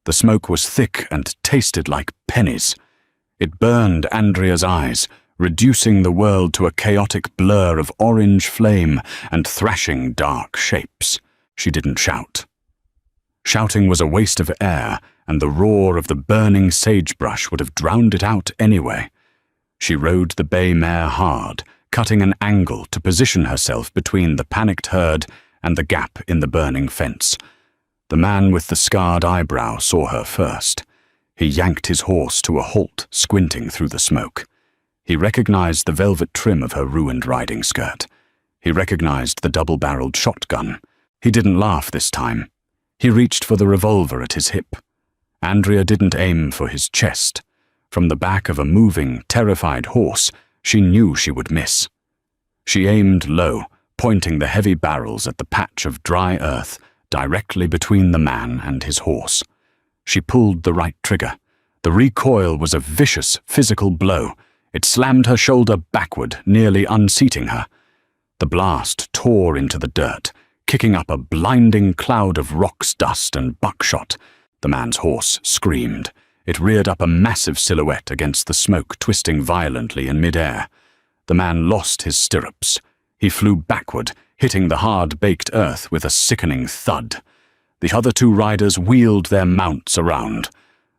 The smoke was thick and tasted like pennies. It burned Andrea's eyes, reducing the world to a chaotic blur of orange flame and thrashing dark shapes. She didn't shout. Shouting was a waste of air, and the roar of the burning sagebrush would have drowned it out anyway. She rode the bay mare hard, cutting an angle to position herself between the panicked herd and the gap in the burning fence. The man with the scarred eyebrow saw her first. He yanked his horse to a halt, squinting through the smoke. He recognized the velvet trim of her ruined riding skirt. He recognized the double-barreled shotgun. He didn't laugh this time. He reached for the revolver at his hip. Andrea didn't aim for his chest. From the back of a moving, terrified horse, she knew she would miss. She aimed low, pointing the heavy barrels at the patch of dry earth directly between the man and his horse. She pulled the right trigger. The recoil was a vicious, physical blow. It slammed her shoulder backward, nearly unseating her. The blast tore into the dirt, kicking up a blinding cloud of rocks, dust, and buckshot. The man's horse screamed. It reared up a massive silhouette against the smoke, twisting violently in midair. The man lost his stirrups. He flew backward, hitting the hard-baked earth with a sickening thud. The other two riders wheeled their mounts around.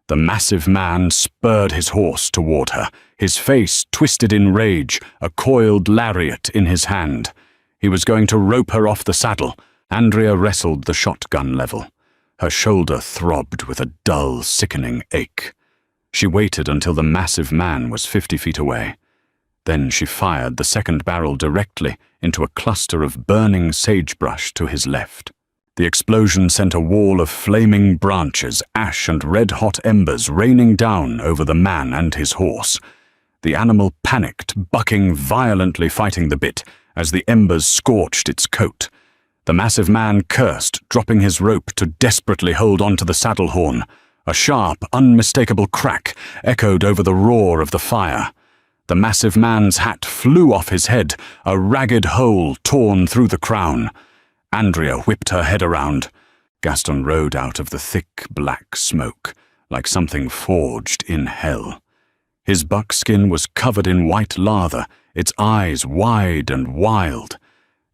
The massive man spurred his horse toward her, his face twisted in rage, a coiled lariat in his hand. He was going to rope her off the saddle. Andrea wrestled the shotgun level. Her shoulder throbbed with a dull, sickening ache. She waited until the massive man was 50 feet away. Then she fired the second barrel directly into a cluster of burning sagebrush to his left. The explosion sent a wall of flaming branches, ash and red-hot embers raining down over the man and his horse. The animal panicked, bucking violently, fighting the bit, as the embers scorched its coat. The massive man cursed, dropping his rope to desperately hold onto the saddle horn. A sharp, unmistakable crack echoed over the roar of the fire. The massive man's hat flew off his head, a ragged hole torn through the crown. Andrea whipped her head around. Gaston rode out of the thick, black smoke, like something forged in hell. His buckskin was covered in white lather, its eyes wide and wild.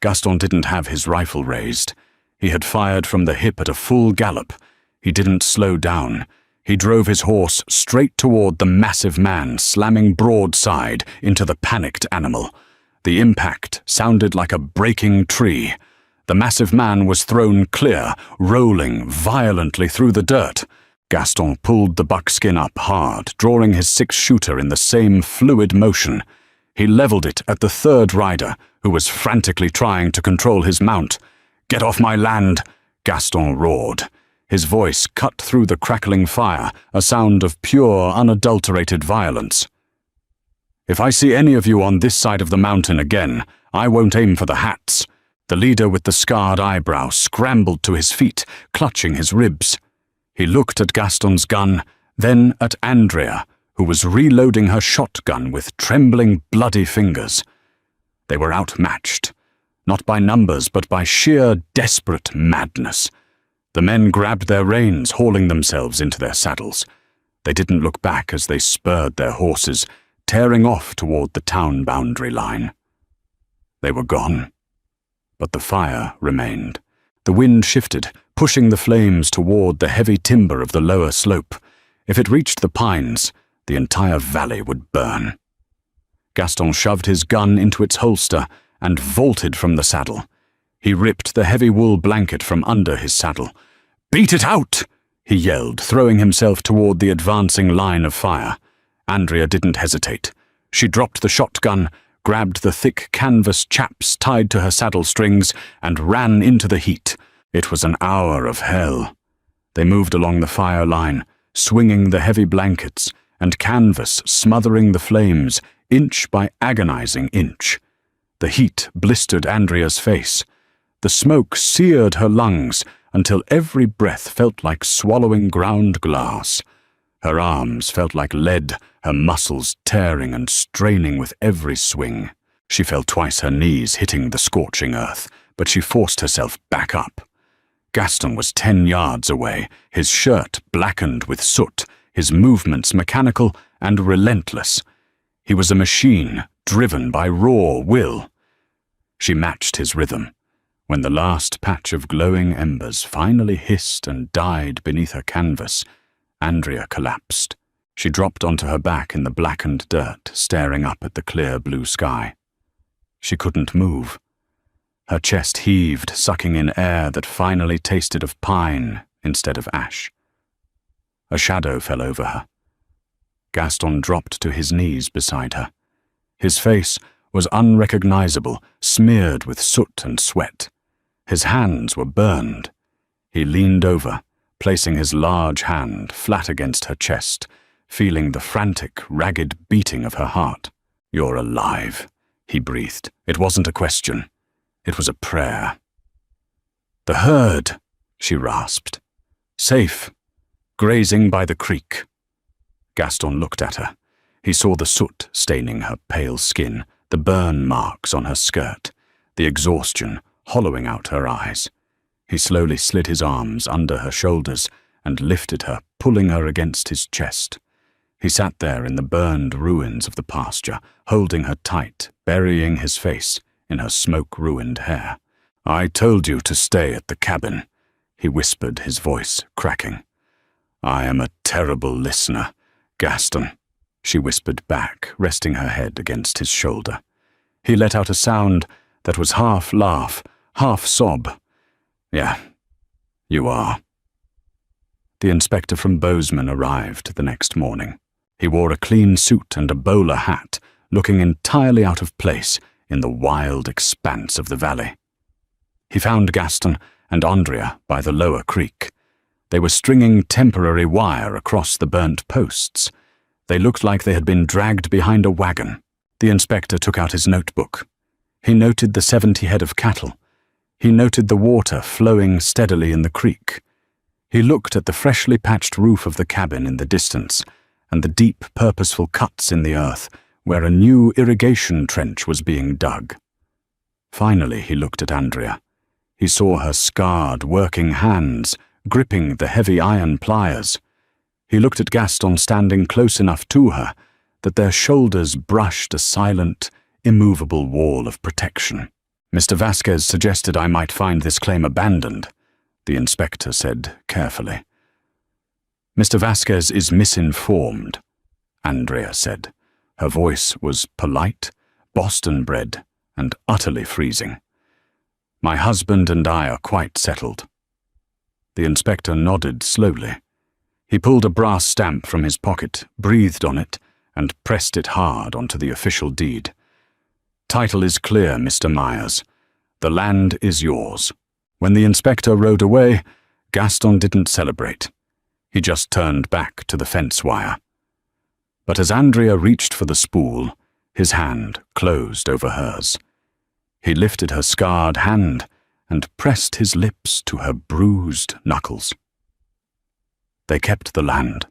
Gaston didn't have his rifle raised. He had fired from the hip at a full gallop. He didn't slow down. He drove his horse straight toward the massive man, slamming broadside into the panicked animal. The impact sounded like a breaking tree. The massive man was thrown clear, rolling violently through the dirt. Gaston pulled the buckskin up hard, drawing his six-shooter in the same fluid motion. He leveled it at the third rider, who was frantically trying to control his mount. "Get off my land!" Gaston roared. His voice cut through the crackling fire, a sound of pure, unadulterated violence. "If I see any of you on this side of the mountain again, I won't aim for the hats." The leader with the scarred eyebrow scrambled to his feet, clutching his ribs. He looked at Gaston's gun, then at Andrea, who was reloading her shotgun with trembling, bloody fingers. They were outmatched, not by numbers, but by sheer, desperate madness. The men grabbed their reins, hauling themselves into their saddles. They didn't look back as they spurred their horses, tearing off toward the town boundary line. They were gone, but the fire remained. The wind shifted, pushing the flames toward the heavy timber of the lower slope. If it reached the pines, the entire valley would burn. Gaston shoved his gun into its holster and vaulted from the saddle. He ripped the heavy wool blanket from under his saddle. "Beat it out!" he yelled, throwing himself toward the advancing line of fire. Andrea didn't hesitate. She dropped the shotgun, grabbed the thick canvas chaps tied to her saddle strings, and ran into the heat. It was an hour of hell. They moved along the fire line, swinging the heavy blankets, and canvas smothering the flames, inch by agonizing inch. The heat blistered Andrea's face. The smoke seared her lungs, until every breath felt like swallowing ground glass. Her arms felt like lead, her muscles tearing and straining with every swing. She felt twice her knees hitting the scorching earth, but she forced herself back up. Gaston was 10 yards away, his shirt blackened with soot, his movements mechanical and relentless. He was a machine driven by raw will. She matched his rhythm. When the last patch of glowing embers finally hissed and died beneath her canvas, Andrea collapsed. She dropped onto her back in the blackened dirt, staring up at the clear blue sky. She couldn't move. Her chest heaved, sucking in air that finally tasted of pine instead of ash. A shadow fell over her. Gaston dropped to his knees beside her. His face was unrecognizable, smeared with soot and sweat. His hands were burned. He leaned over, placing his large hand flat against her chest, feeling the frantic, ragged beating of her heart. "You're alive," he breathed. It wasn't a question. It was a prayer. "The herd," she rasped. "Safe, grazing by the creek." Gaston looked at her. He saw the soot staining her pale skin, the burn marks on her skirt, the exhaustion hollowing out her eyes. He slowly slid his arms under her shoulders and lifted her, pulling her against his chest. He sat there in the burned ruins of the pasture, holding her tight, burying his face in her smoke-ruined hair. "I told you to stay at the cabin," he whispered, his voice cracking. "I am a terrible listener, Gaston," she whispered back, resting her head against his shoulder. He let out a sound that was half laugh, half sob. "Yeah, you are." The inspector from Bozeman arrived the next morning. He wore a clean suit and a bowler hat, looking entirely out of place in the wild expanse of the valley. He found Gaston and Andrea by the lower creek. They were stringing temporary wire across the burnt posts. They looked like they had been dragged behind a wagon. The inspector took out his notebook. He noted the 70 head of cattle. He noted the water flowing steadily in the creek. He looked at the freshly patched roof of the cabin in the distance, and the deep, purposeful cuts in the earth where a new irrigation trench was being dug. Finally, he looked at Andrea. He saw her scarred, working hands, gripping the heavy iron pliers. He looked at Gaston standing close enough to her that their shoulders brushed a silent, immovable wall of protection. "Mr. Vasquez suggested I might find this claim abandoned," the inspector said carefully. "Mr. Vasquez is misinformed," Andrea said. Her voice was polite, Boston-bred, and utterly freezing. "My husband and I are quite settled." The inspector nodded slowly. He pulled a brass stamp from his pocket, breathed on it, and pressed it hard onto the official deed. "Title is clear, Mr. Myers. The land is yours." When the inspector rode away, Gaston didn't celebrate. He just turned back to the fence wire. But as Andrea reached for the spool, his hand closed over hers. He lifted her scarred hand and pressed his lips to her bruised knuckles. They kept the land.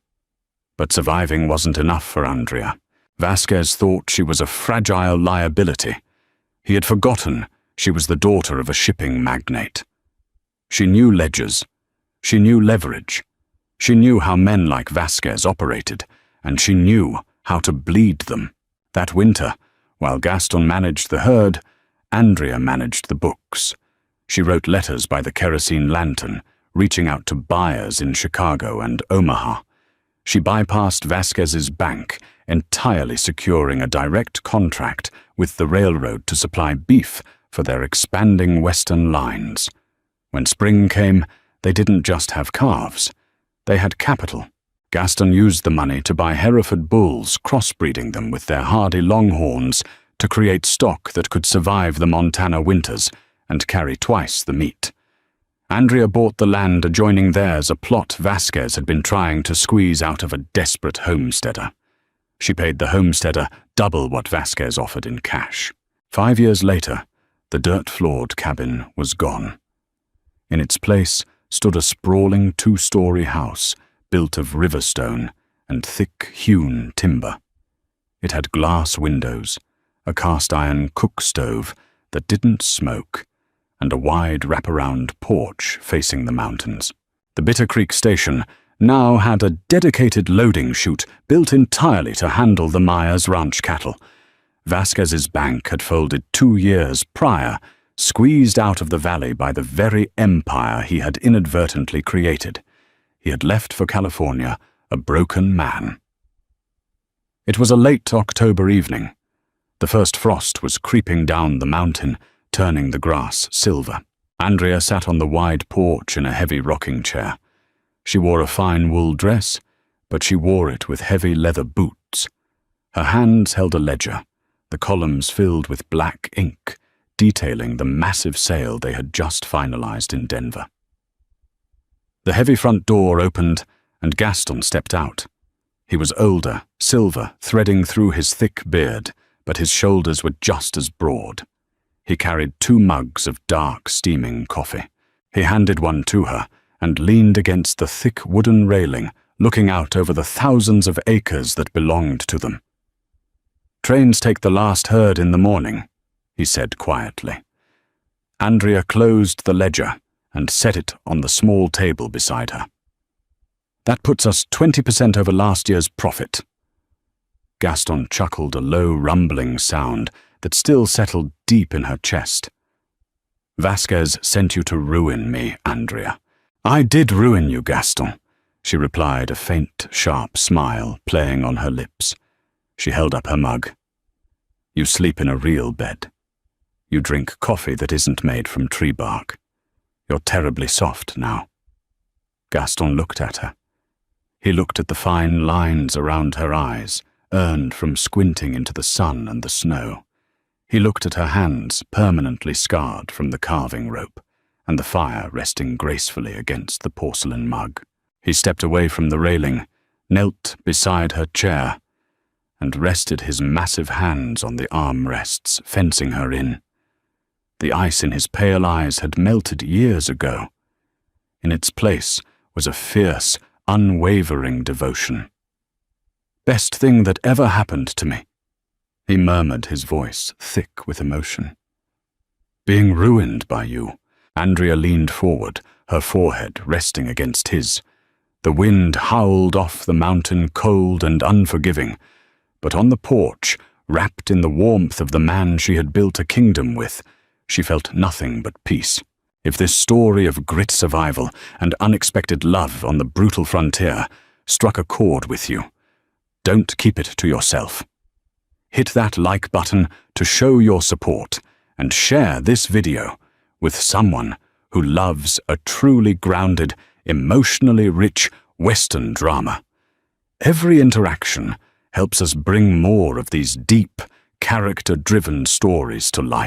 But surviving wasn't enough for Andrea. Vasquez thought she was a fragile liability. He had forgotten she was the daughter of a shipping magnate. She knew ledgers. She knew leverage. She knew how men like Vasquez operated, and she knew how to bleed them. That winter, while Gaston managed the herd, Andrea managed the books. She wrote letters by the kerosene lantern, reaching out to buyers in Chicago and Omaha. She bypassed Vasquez's bank, entirely securing a direct contract with the railroad to supply beef for their expanding western lines. When spring came, they didn't just have calves. They had capital. Gaston used the money to buy Hereford bulls, crossbreeding them with their hardy longhorns to create stock that could survive the Montana winters and carry twice the meat. Andrea bought the land adjoining theirs, a plot Vasquez had been trying to squeeze out of a desperate homesteader. She paid the homesteader double what Vasquez offered in cash. 5 years later, the dirt-floored cabin was gone. In its place stood a sprawling 2-story house built of river stone and thick hewn timber. It had glass windows, a cast-iron cook stove that didn't smoke, and a wide wraparound porch facing the mountains. The Bitter Creek station now had a dedicated loading chute built entirely to handle the Myers ranch cattle. Vasquez's bank had folded 2 years prior, squeezed out of the valley by the very empire he had inadvertently created. He had left for California a broken man. It was a late October evening. The first frost was creeping down the mountain, turning the grass silver. Andrea sat on the wide porch in a heavy rocking chair. She wore a fine wool dress, but she wore it with heavy leather boots. Her hands held a ledger, the columns filled with black ink, detailing the massive sale they had just finalized in Denver. The heavy front door opened, and Gaston stepped out. He was older, silver threading through his thick beard, but his shoulders were just as broad. He carried 2 mugs of dark, steaming coffee. He handed one to her and leaned against the thick wooden railing, looking out over the thousands of acres that belonged to them. "Trains take the last herd in the morning," he said quietly. Andrea closed the ledger and set it on the small table beside her. "That puts us 20% over last year's profit." Gaston chuckled a low rumbling sound that still settled deep in her chest. "Vasquez sent you to ruin me, Andrea." "I did ruin you, Gaston," she replied, a faint, sharp smile playing on her lips. She held up her mug. "You sleep in a real bed. You drink coffee that isn't made from tree bark. You're terribly soft now." Gaston looked at her. He looked at the fine lines around her eyes, earned from squinting into the sun and the snow. He looked at her hands, permanently scarred from the carving rope, and the fire resting gracefully against the porcelain mug. He stepped away from the railing, knelt beside her chair, and rested his massive hands on the armrests, fencing her in. The ice in his pale eyes had melted years ago. In its place was a fierce, unwavering devotion. "Best thing that ever happened to me," he murmured, his voice thick with emotion. "Being ruined by you." Andrea leaned forward, her forehead resting against his. The wind howled off the mountain, cold and unforgiving, but on the porch, wrapped in the warmth of the man she had built a kingdom with, she felt nothing but peace. If this story of grit survival and unexpected love on the brutal frontier struck a chord with you, don't keep it to yourself. Hit that like button to show your support and share this video with someone who loves a truly grounded, emotionally rich Western drama. Every interaction helps us bring more of these deep, character-driven stories to life.